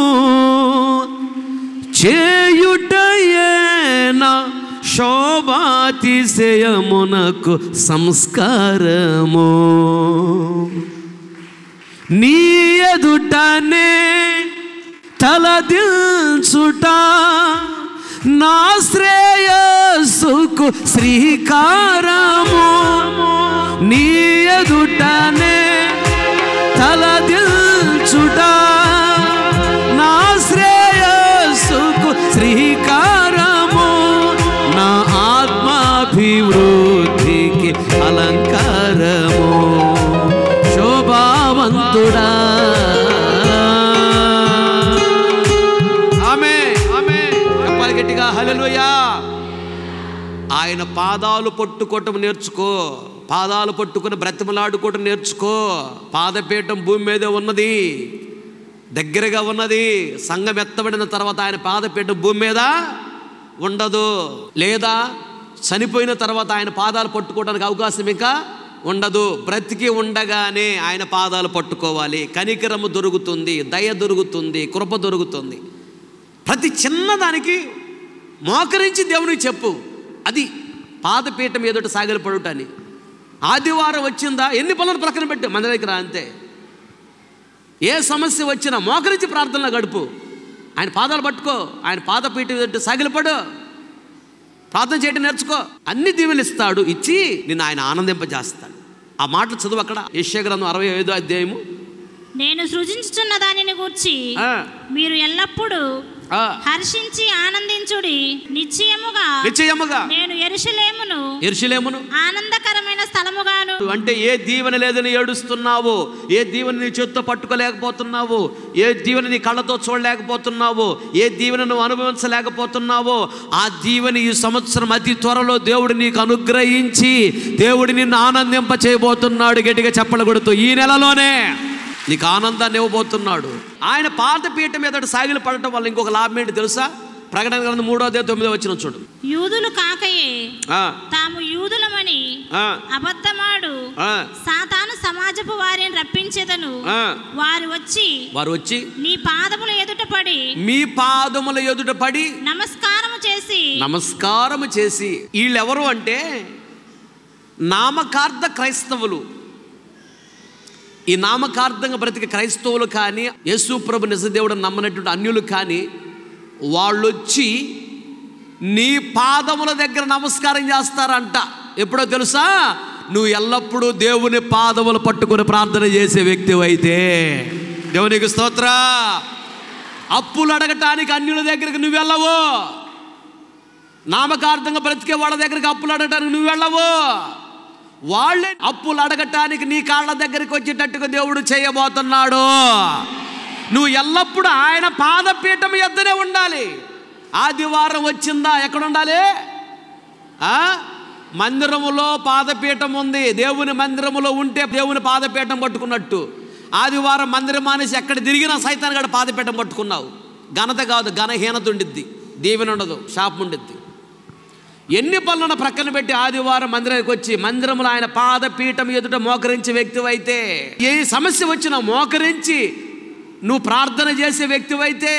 Speaker 2: చేయుటయేనా శోభాతిశయమునకు సంస్కారము. నీ ఎదుటనే తలదించుట నా శ్రేయస్సుకు శ్రీకారము. నీ ఎదుటనే తలదించుట నా శ్రేయస్సుకు శ్రీకారము. నా ఆత్మాభివృద్ధికి అలంకారము. శోభావంతుడా. చెప్పాలి గట్టిగా హల్లెలూయా. ఆయన పాదాలు పట్టుకోవటం నేర్చుకో. పాదాలు పట్టుకుని బ్రతిమలాడుకోవటం నేర్చుకో. పాదపీఠం భూమి మీదే ఉన్నది, దగ్గరగా ఉన్నది. సంఘం ఎత్తబడిన తర్వాత ఆయన పాదపీఠం భూమి మీద ఉండదు. లేదా చనిపోయిన తర్వాత ఆయన పాదాలు పట్టుకోవడానికి అవకాశం ఇంకా ఉండదు. బ్రతికి ఉండగానే ఆయన పాదాలు పట్టుకోవాలి. కనికరము దొరుకుతుంది, దయ దొరుకుతుంది, కృప దొరుకుతుంది. ప్రతి చిన్నదానికి మోకరించి దేవునికి చెప్పు. అది పాదపీఠం ఎదుట సాగిలపడుటని. ఆదివారం వచ్చిందా, ఎన్ని పనులు ప్రక్కన పెట్టి మన దగ్గర అంతే. ఏ సమస్య వచ్చినా మోకరించి ప్రార్థనలో గడుపు. ఆయన పాదాలు పట్టుకో, ఆయన పాదపీఠం ఎదుట సాగిలపడు, ప్రార్థన చేయడం నేర్చుకో. అన్ని దీవెనలు ఇస్తాడు, ఇచ్చి నిన్ను ఆయన ఆనందింపజేస్తాడు. ఆ మాటలు చదువు అక్కడ యెషయా గ్రంథం 65వ అధ్యాయము. నేను సృజించుచున్న దానిని గూర్చి మీరు ఎల్లప్పుడూ హర్షించి ఆనందించుడి. నిశ్చయముగా నేను యెరూషలేమును ఆనందకరమైన స్థలముగాను.
Speaker 1: అంటే ఏ దీవెన లేదని ఏడుస్తున్నావో, ఏ దీవెన నీ చేత్తో పట్టుకోలేకపోతున్నావో, ఏ దీవెన నీ కళ్ళతో చూడలేకపోతున్నావో, ఏ దీవెన నువ్వు అనుభవించలేకపోతున్నావో, ఆ దీవెన ఈ సంవత్సరం అతి త్వరలో దేవుడు నీకు అనుగ్రహించి దేవుడు నిన్ను ఆనందింప చేయబోతున్నాడు. గట్టిగా చప్పలు కొడుతూ ఈ నెలలోనే నీకు ఆనందాన్ని ఇవ్వబోతున్నాడు. ఆయన పాదపీఠం మీద సాగిలు పడటం వల్ల ఇంకొక లాభం ఏంటి తెలుసా? ప్రకటన గ్రంథం 3:9 చూడు.
Speaker 2: యూదులు కాకయే తాము యూదులమని అబద్ధమాడు సాతాను సమాజపు వారిని రప్పించేదను. వారు వచ్చి నీ పాదముల ఎదుట పడి నమస్కారము చేసి వీళ్ళెవరు అంటే నామకార్థ క్రైస్తవులు. ఈ నామకార్థంగా బ్రతికే క్రైస్తవులు కానీ, యేసు ప్రభు నిజదేవుడు నమ్మనటువంటి అన్యులు కానీ, వాళ్ళొచ్చి నీ పాదముల దగ్గర నమస్కారం చేస్తారంట. ఎప్పుడో తెలుసా? నువ్వు ఎల్లప్పుడూ దేవుని పాదములు పట్టుకుని ప్రార్థన చేసే వ్యక్తివైతే. దేవునికి స్తోత్ర. అప్పులు అడగటానికి అన్యుల దగ్గరికి నువ్వు వెళ్ళవు. నామకార్థంగా బ్రతికే వాళ్ళ దగ్గరికి అప్పులు అడగటానికి నువ్వు వెళ్ళవు. వాళ్ళే అప్పులు అడగటానికి నీ కాళ్ళ దగ్గరికి వచ్చేటట్టుగా దేవుడు చేయబోతున్నాడు. నువ్వు ఎల్లప్పుడూ ఆయన పాదపీఠం ఎద్దనే ఉండాలి. ఆదివారం వచ్చిందా ఎక్కడ ఉండాలి? మందిరములో పాదపీఠం ఉంది. దేవుని మందిరములో ఉంటే దేవుని పాదపీఠం పట్టుకున్నట్టు. ఆదివారం మందిరం మానేసి ఎక్కడ తిరిగినా సైతాన్ గడ పాదపీఠం పట్టుకున్నావు. ఘనత కాదు, ఘనహీనత ఉండిద్ది, దీవెన ఉండదు, శాపం ఉండిద్ది. ఎన్ని పనులను ప్రక్కన పెట్టి ఆదివారం మందిరానికి వచ్చి మందిరంలో ఆయన పాదపీఠం ఎదుట మోకరించే వ్యక్తివైతే, ఏ సమస్య వచ్చినా మోకరించి నువ్వు ప్రార్థన చేసే వ్యక్తివైతే,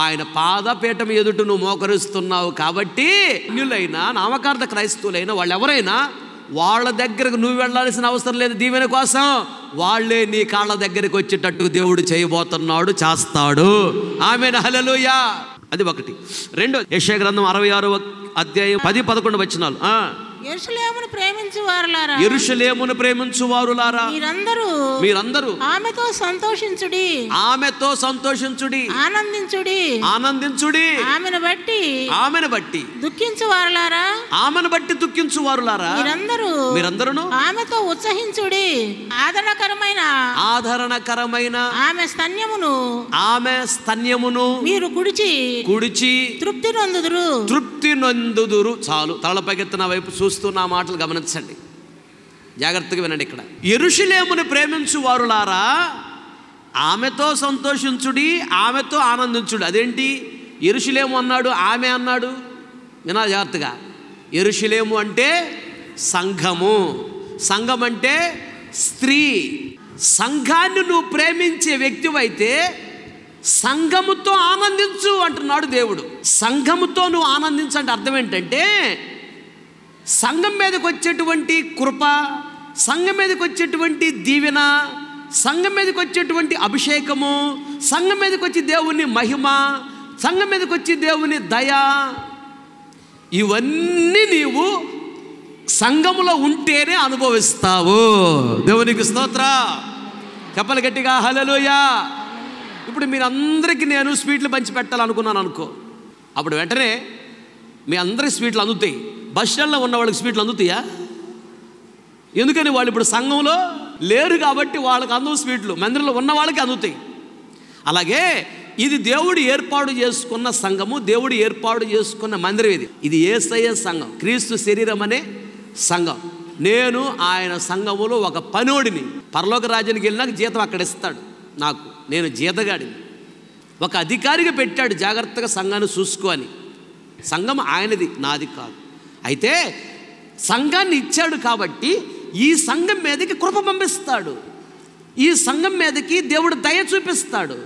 Speaker 2: ఆయన పాదపీఠం ఎదుట నువ్వు మోకరిస్తున్నావు. కాబట్టి అన్యులైనా నామకార్థ క్రైస్తవులైనా వాళ్ళు ఎవరైనా వాళ్ళ దగ్గరకు నువ్వు వెళ్ళాల్సిన అవసరం లేదు. దీవెన కోసం వాళ్ళే నీ కాళ్ళ దగ్గరికి వచ్చేటట్టు దేవుడు చేయబోతున్నాడు, చేస్తాడు. ఆమేన్, హల్లెలూయా. అది ఒకటి. రెండో, యెషయా గ్రంథం 66:10-11
Speaker 3: యెరూషలేమును ప్రేమించువారులారా,
Speaker 1: యెరూషలేమును ప్రేమించువారులారా, మీరందరూ
Speaker 3: ఆమెతో సంతోషించుడి,
Speaker 1: ఆనందించుడి, ఆమెను బట్టి
Speaker 3: దుఃఖించువారులారా,
Speaker 1: మీరందరూ
Speaker 3: ఆమెతో ఉత్సహించుడి. ఆదరణకరమైన ఆమె స్తన్యమును మీరు కుడిచి తృప్తి నొందుదురు. చాలు. తలపైకెత్తిన వైపు చూస్తూ నా మాటలు గమనించండి, జాగ్రత్తగా వినండి. ఇక్కడ యెరూషలేమును ప్రేమించు వారులారా, ఆమెతో సంతోషించుడి, ఆమెతో ఆనందించుడి. అదేంటి? యెరూషలేము అన్నాడు, ఆమె అన్నాడు. వినా జాగ్రత్తగా. యెరూషలేము అంటే సంఘము, సంఘం అంటే స్త్రీ. సంఘాన్ని నువ్వు ప్రేమించే వ్యక్తివైతే సంఘముతో ఆనందించు అంటున్నాడు దేవుడు. సంఘముతో నువ్వు ఆనందించు అంటే అర్థం ఏంటంటే, సంఘం మీదకి వచ్చేటువంటి కృప, సంఘం మీదకి వచ్చేటువంటి దీవెన, సంఘం మీదకి వచ్చేటువంటి అభిషేకము, సంఘం మీదకి వచ్చి దేవుని మహిమ, సంఘం మీదకి వచ్చి దేవుని దయ, ఇవన్నీ నీవు సంఘములో ఉంటేనే అనుభవిస్తావు. దేవునికి స్తోత్ర. చెప్పలు గట్టిగా హల్లెలూయా. ఇప్పుడు మీరందరికీ నేను స్వీట్లు పంచి పెట్టాలనుకున్నాను అనుకో, అప్పుడు వెంటనే మీ అందరికి స్వీట్లు అందుతాయి. బస్ స్టాండ్లో ఉన్న వాళ్ళకి స్వీట్లు అందుతాయా? ఎందుకని? వాళ్ళు ఇప్పుడు సంఘంలో లేరు కాబట్టి వాళ్ళకి అందవు స్వీట్లు, మందిరంలో ఉన్న వాళ్ళకి అందుతాయి. అలాగే ఇది దేవుడు ఏర్పాటు చేసుకున్న సంఘము, దేవుడు ఏర్పాటు చేసుకున్న మందిరం. ఇది యేసయ్య సంఘం, క్రీస్తు శరీరం అనే సంఘం. నేను ఆయన సంఘములో ఒక పనోడిని. పరలోక రాజ్యానికి వెళ్ళినాక జీతం అక్కడ ఇస్తాడు నాకు, నేను జీతగాడిని. ఒక అధికారిగా పెట్టాడు జాగ్రత్తగా సంఘాన్ని చూసుకోని. సంఘం ఆయనది, నాది కాదు. అయితే సంఘాన్ని ఇచ్చాడు కాబట్టి ఈ సంఘం మీదకి కృప పంపిస్తాడు, ఈ సంఘం మీదకి దేవుడు దయ చూపిస్తాడు,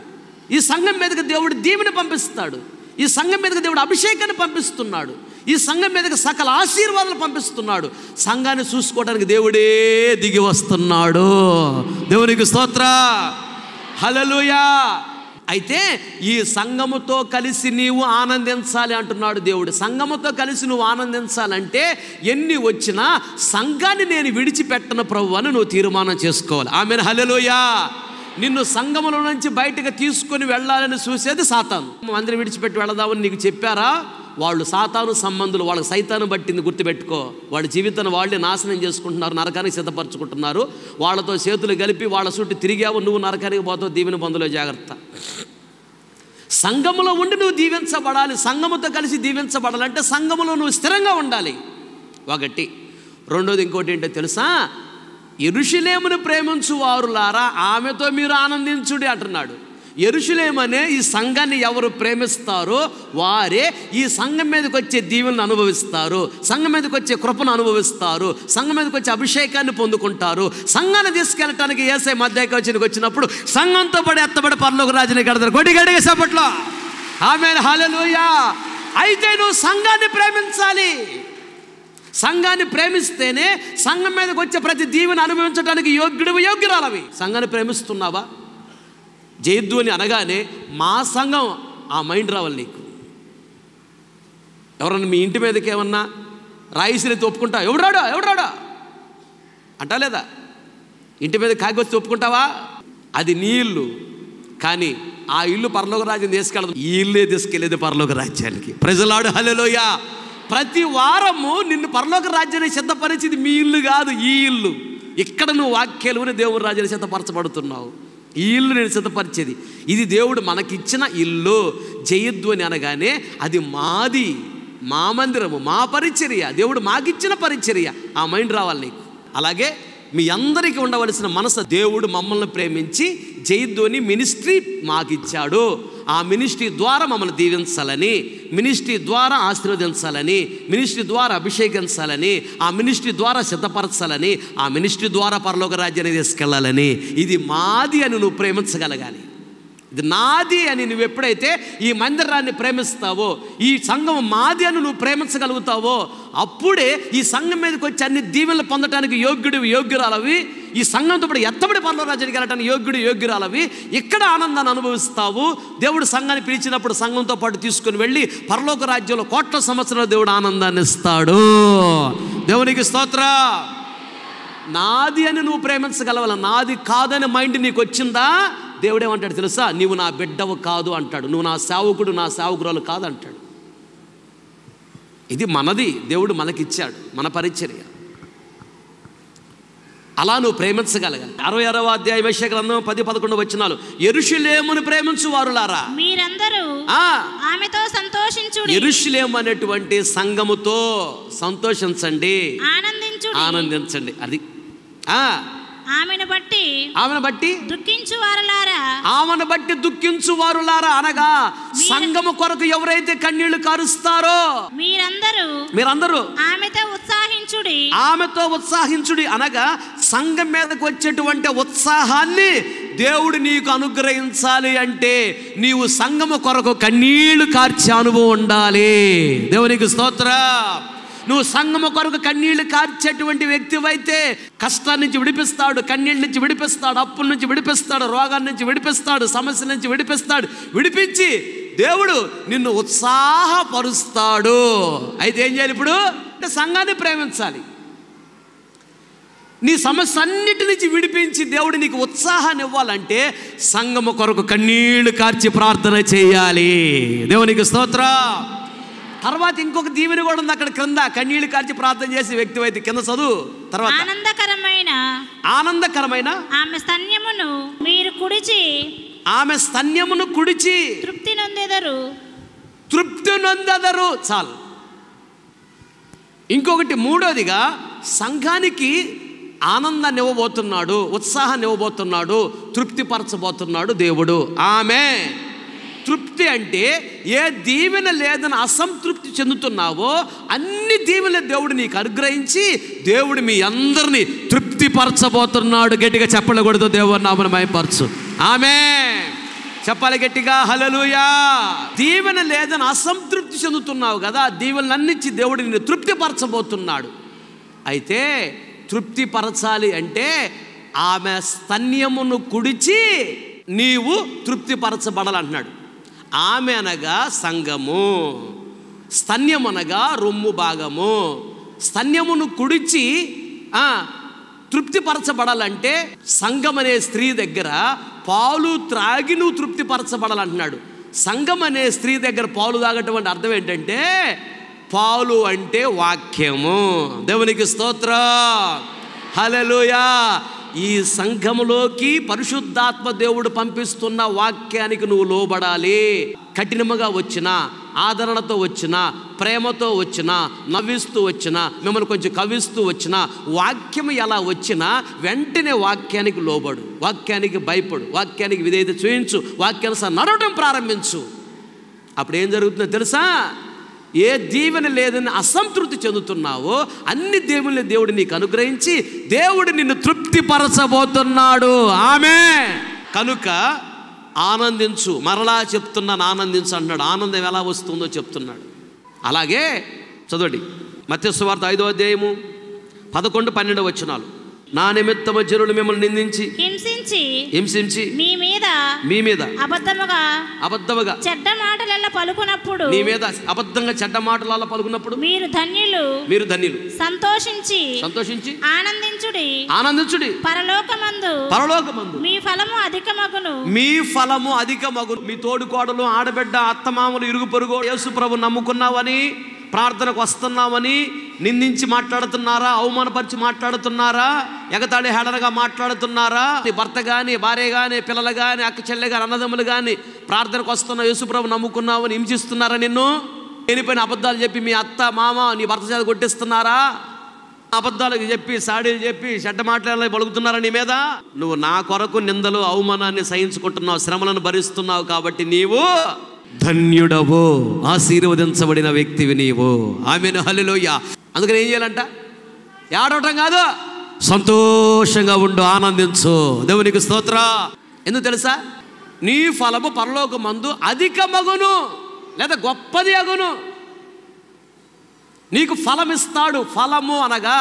Speaker 3: ఈ సంఘం మీదకి దేవుడు దీవెన పంపిస్తాడు, ఈ సంఘం మీదకి దేవుడు అభిషేకాన్ని పంపిస్తున్నాడు, ఈ సంఘం మీదకి సకల ఆశీర్వాదాలు పంపిస్తున్నాడు. సంఘాన్ని చూసుకోవడానికి దేవుడే దిగి వస్తున్నాడు. దేవునికి స్తోత్ర, హల్లెలూయా. అయితే ఈ సంఘముతో కలిసి నీవు ఆనందించాలి అంటున్నాడు దేవుడు. సంఘముతో కలిసి నువ్వు ఆనందించాలంటే ఎన్ని వచ్చినా సంఘాన్ని నేను విడిచిపెట్టను ప్రభు అని నువ్వు తీర్మానం చేసుకోవాలి. ఆమేన్, హల్లెలూయా. నిన్ను సంఘముల నుంచి బయటకు తీసుకొని వెళ్ళాలని చూసేది సాతాను. మందిరం విడిచిపెట్టి వెళదామని నీకు చెప్పారా?
Speaker 1: వాళ్ళు సాతాను సంబంధులు, వాళ్ళకి సైతాను పట్టింది గుర్తుపెట్టుకో. వాళ్ళ జీవితాన్ని వాళ్ళే నాశనం చేసుకుంటున్నారు, నరకానికి సిద్ధపరచుకుంటున్నారు. వాళ్ళతో చేతులు కలిపి వాళ్ళ చుట్టూ తిరిగావు, నువ్వు నరకానికి పోతావు. దీవెన పొందులో జాగ్రత్త. సంఘములో ఉండి నువ్వు దీవించబడాలి. సంఘముతో కలిసి దీవించబడాలంటే సంఘములో నువ్వు స్థిరంగా ఉండాలి. ఒకటి. రెండోది ఇంకోటి ఏంటో తెలుసా? యెరూషలేమును ప్రేమించు వారులారా ఆమెతో మీరు ఆనందించుడి అంటున్నాడు. యెరూషలేమనే ఈ సంఘాన్ని ఎవరు ప్రేమిస్తారో వారే ఈ సంఘం మీదకి వచ్చే దీవెనను అనుభవిస్తారు, సంఘం మీదకి వచ్చే కృపను అనుభవిస్తారు, సంఘం మీదకి వచ్చే అభిషేకాన్ని పొందుకుంటారు. సంఘాన్ని తీసుకెళ్ళటానికి యేసయ్య మధ్యాహ్నానికి వచ్చినప్పుడు సంఘంతో పడి ఎత్తబడి పరలోక రాజ్యానికి కడతారు. గట్టిగా చెప్పట్లో ఆమేన్, హల్లెలూయా. అయితే నువ్వు సంఘాన్ని ప్రేమించాలి. సంఘాన్ని ప్రేమిస్తేనే సంఘం మీదకి వచ్చే ప్రతి దీవెన అనుభవించడానికి యోగ్యురాలవి. సంఘాన్ని ప్రేమిస్తున్నావా? జయద్దు అని అనగానే మా సంఘం ఆ మైండ్ రావాలి నీకు. ఎవరన్నా మీ ఇంటి మీదకి ఏమన్నా రాయిసినైతే ఒప్పుకుంటా? ఎవడాడా అంటా లేదా? ఇంటి మీద కాకొచ్చి ఒప్పుకుంటావా? అది నీ ఇల్లు, కానీ ఆ ఇల్లు పరలోక రాజ్యం తీసుకెళ్ళదు. ఈ ఇల్లే తీసుకెళ్ళేది పరలోక రాజ్యానికి. ప్రజలాడు హల్లెలూయా. ప్రతి వారము నిన్ను పరలోక రాజ్యాన్ని సిద్ధపరిచేది మీ ఇల్లు కాదు, ఈ ఇల్లు. ఇక్కడ నువ్వు వాక్యాలుని దేవుని రాజ్యాన్ని సిద్ధపరచబడుతున్నావు. ఈ ఇల్లు నేను సిద్ధపరిచేది. ఇది దేవుడు మనకిచ్చిన ఇల్లు. చేయొద్దు అని అనగానే అది మాది, మా మందిరము, మా పరిచర్య, దేవుడు మాకిచ్చిన పరిచర్య. ఆ మైండ్ రావాలి నీకు. అలాగే మీ అందరికీ ఉండవలసిన మనసు, దేవుడు మమ్మల్ని ప్రేమించి జయద్దు మినిస్ట్రీ మాకిచ్చాడు. ఆ మినిస్ట్రీ ద్వారా మమ్మల్ని దీవించాలని, మినిస్ట్రీ ద్వారా ఆశీర్వదించాలని, మినిస్ట్రీ ద్వారా అభిషేకించాలని, ఆ మినిస్ట్రీ ద్వారా సిద్ధపరచాలని, ఆ మినిస్ట్రీ ద్వారా పరలోక రాజ్యాన్ని తీసుకెళ్ళాలని. ఇది మాది అని నువ్వు ప్రేమించగలగాలి. ఇది నాది అని నువ్వు ఎప్పుడైతే ఈ మందిరాన్ని ప్రేమిస్తావో, ఈ సంఘం మాది అని నువ్వు ప్రేమించగలుగుతావో, అప్పుడే ఈ సంఘం మీదకి వచ్చి అన్ని దీవెనలు పొందడానికి యోగ్యురాలవి. ఈ సంఘంతో పాటు ఎత్తబడి పరలోక రాజ్యానికి వెళ్ళటానికి యోగ్యురాలవి. ఇక్కడ ఆనందాన్ని అనుభవిస్తావు. దేవుడు సంఘాన్ని పిలిచినప్పుడు సంఘంతో పాటు తీసుకుని వెళ్ళి పరలోక రాజ్యంలో కోట్ల సంవత్సరాలు దేవుడు ఆనందాన్ని ఇస్తాడు. దేవునికి స్తోత్రం. నాది అని నువ్వు ప్రేమించగలవాల. నాది కాదని మైండ్ నీకు వచ్చిందా? దేవుడేమంటాడు తెలుసా? నీవు నా బిడ్డవు కాదు అంటాడు. నువ్వు నా సేవకుడు, నా సేవకురాలు కాదు అంటాడు. ఇది మనది, దేవుడు మనకిచ్చాడు, మన పరిచర్య. అలా నువ్వు ప్రేమించగలగాలి. 66వ అధ్యాయం యెషయా గ్రంథం 10-11 వచనాలు. యెరూషలేమును ప్రేమించు వారులారా
Speaker 2: మీరందరూ ఆమెతో సంతోషించుడి.
Speaker 1: యెరూషలేము అనేటువంటి సంఘముతో సంతోషించండి, ఆనందించండి. అది
Speaker 2: ఆమెను బట్టి
Speaker 1: దుఃఖించు వారులారా అనగా సంఘము కొరకు ఎవరైతే కన్నీళ్లు కారుస్తారో మీరందరూ ఆమెతో ఉత్సాహించుడి అనగా సంఘం మీదకి వచ్చేటువంటి ఉత్సాహాన్ని దేవుడు నీకు అనుగ్రహించాలి అంటే నీవు సంఘము కొరకు కన్నీళ్లు కార్చే అనుభవం ఉండాలి. దేవునికి స్తోత్రం. నువ్వు సంఘము కొరకు కన్నీళ్లు కార్చేటువంటి వ్యక్తివైతే కష్టాన్ని నుంచి విడిపిస్తాడు, కన్నీళ్ళ నుంచి విడిపిస్తాడు, అప్పుల నుంచి విడిపిస్తాడు, రోగాల నుంచి విడిపిస్తాడు, సమస్యల నుంచి విడిపిస్తాడు. విడిపించి దేవుడు నిన్ను ఉత్సాహపరుస్తాడు. అయితే ఏం చేయాలి ఇప్పుడు అంటే సంఘాన్ని ప్రేమించాలి. నీ సమస్య అన్నిటి నుంచి విడిపించి దేవుడు నీకు ఉత్సాహాన్ని ఇవ్వాలంటే సంఘము కొరకు కన్నీళ్లు కార్చి ప్రార్థన చేయాలి. దేవునికి స్తోత్రం. తర్వాత ఇంకొక దీవెన కూడా ఉంది అక్కడ క్రింద. కన్నీళ్లు కార్చి ప్రార్థన చేసే వ్యక్తి అయితే కింద చదువు. తర్వాత ఆనందకరమైన
Speaker 2: ఆమె స్తన్యమును మీరు కుడిచి తృప్తి
Speaker 1: నొందెదరు. చాలు. ఇంకొకటి మూడోదిగా సంఘానికి ఆనందాన్ని ఇవ్వబోతున్నాడు, ఉత్సాహాన్ని ఇవ్వబోతున్నాడు, తృప్తిపరచబోతున్నాడు దేవుడు. ఆమేన్. తృప్తి అంటే ఏ దీవెన లేదని అసంతృప్తి చెందుతున్నావో అన్ని దీవెనలు దేవుడు నీకు అనుగ్రహించి దేవుడు మీ అందరినీ తృప్తిపరచబోతున్నాడు. గట్టిగా చెప్పకూడదు, దేవుని నామమున మహిమపరచు. ఆమేన్. చెప్పాలి గట్టిగా, హల్లెలూయా. దీవెన లేదని అసంతృప్తి చెందుతున్నావు కదా, దీవెనలన్నిచ్చి దేవుడు నిన్ను తృప్తిపరచబోతున్నాడు. అయితే తృప్తిపరచాలి అంటే ఆమె స్తన్యమును కుడిచి నీవు తృప్తిపరచబడాలంటున్నాడు. ఆమె అనగా సంఘము, స్తన్యం అనగా రొమ్ము భాగము. స్తన్యమును కుడిచి తృప్తిపరచబడాలంటే సంఘం అనే స్త్రీ దగ్గర పాలు త్రాగి నువ్వు తృప్తిపరచబడాలంటున్నాడు.
Speaker 3: సంఘం అనే స్త్రీ దగ్గర పాలు తాగటం అంటే అర్థం ఏంటంటే, పాలు అంటే వాక్యము. దేవునికి స్తోత్రం, హల్లెలూయా. ఈ సంఘములోకి పరిశుద్ధాత్మ దేవుడు పంపిస్తున్న వాక్యానికి నువ్వు లోబడాలి. కఠినముగా వచ్చినా, ఆదరణతో వచ్చినా, ప్రేమతో వచ్చినా, నవ్విస్తూ వచ్చినా, మిమ్మల్ని కొంచెం కవిస్తూ వచ్చినా, వాక్యం ఎలా వచ్చినా వెంటనే వాక్యానికి లోబడు, వాక్యానికి భయపడు, వాక్యానికి విధేయత చూయించు, వాక్యానుసారం నడవడం ప్రారంభించు. అప్పుడు ఏం జరుగుతుందో తెలుసా? ఏ దీవెన లేదని అసంతృప్తి చెందుతున్నావో అన్ని దేవుని దేవుడు నీకు అనుగ్రహించి దేవుడు నిన్ను తృప్తిపరచబోతున్నాడు. ఆమేన్. కనుక ఆనందించు. మరలా చెప్తున్నాను, ఆనందించు అన్నాడు. ఆనందం ఎలా వస్తుందో చెప్తున్నాడు. అలాగే చదవండి మత్తయి సువార్త 5వ అధ్యాయము 11-12 వచనాలు. నా నిమిత్తము జనులు మిమ్మల్ని నిందించి హింసించి మీ మీద అబద్ధముగా చెడ్డ మాటలల్లా పలుకున్నప్పుడు, నీ మీద అబద్ధంగా చెడ్డ మాటలల్లా పలుకున్నప్పుడు మీరు ధన్యులు సంతోషించి ఆనందించుడి పరలోకమందు మీ ఫలము అధికమగును. మీ తోడుకోడలు, ఆడబిడ్డ, అత్తమామలు, ఇరుగు పొరుగు యేసు ప్రభు నమ్ముకున్నావని, ప్రార్థనకు వస్తున్నామని నిందించి మాట్లాడుతున్నారా? అవమానపరిచి మాట్లాడుతున్నారా? ఎగతాళి హేళనగా మాట్లాడుతున్నారా? నీ భర్త కానీ, భార్య కానీ, పిల్లలు కానీ, అక్క చెల్లె కానీ, అన్నదమ్ములు కానీ ప్రార్థనకు వస్తున్న యేసుప్రభు నమ్ముకున్నావని హింసిస్తున్నారా? నిన్ను లేనిపోయిన అబద్ధాలు చెప్పి మీ అత్త మామ నీ భర్త చేత కొట్టిస్తున్నారా? అబద్ధాలకు చెప్పి, సాడీలు చెప్పి, చెడ్డ మాట్లాడాలని పలుకుతున్నారా నీ మీద? నువ్వు నా కొరకు నిందలు, అవమానాన్ని సహించుకుంటున్నావు, శ్రమలను భరిస్తున్నావు. కాబట్టి నీవు ధన్యుడవు, ఆశీర్వదించబడిన వ్యక్తివి నీవు. ఆమేన్, హల్లెలూయా. అందుకని ఏం చేయాలంట? ఏడవటం కాదు, సంతోషంగా ఉండు, ఆనందించు. దేవునికి స్తోత్రం. ఎందుకు తెలుసా? నీ ఫలము పరలోకమందు అధికమగును, లేదా గొప్పది అగును. నీకు ఫలమిస్తాడు. ఫలము అనగా,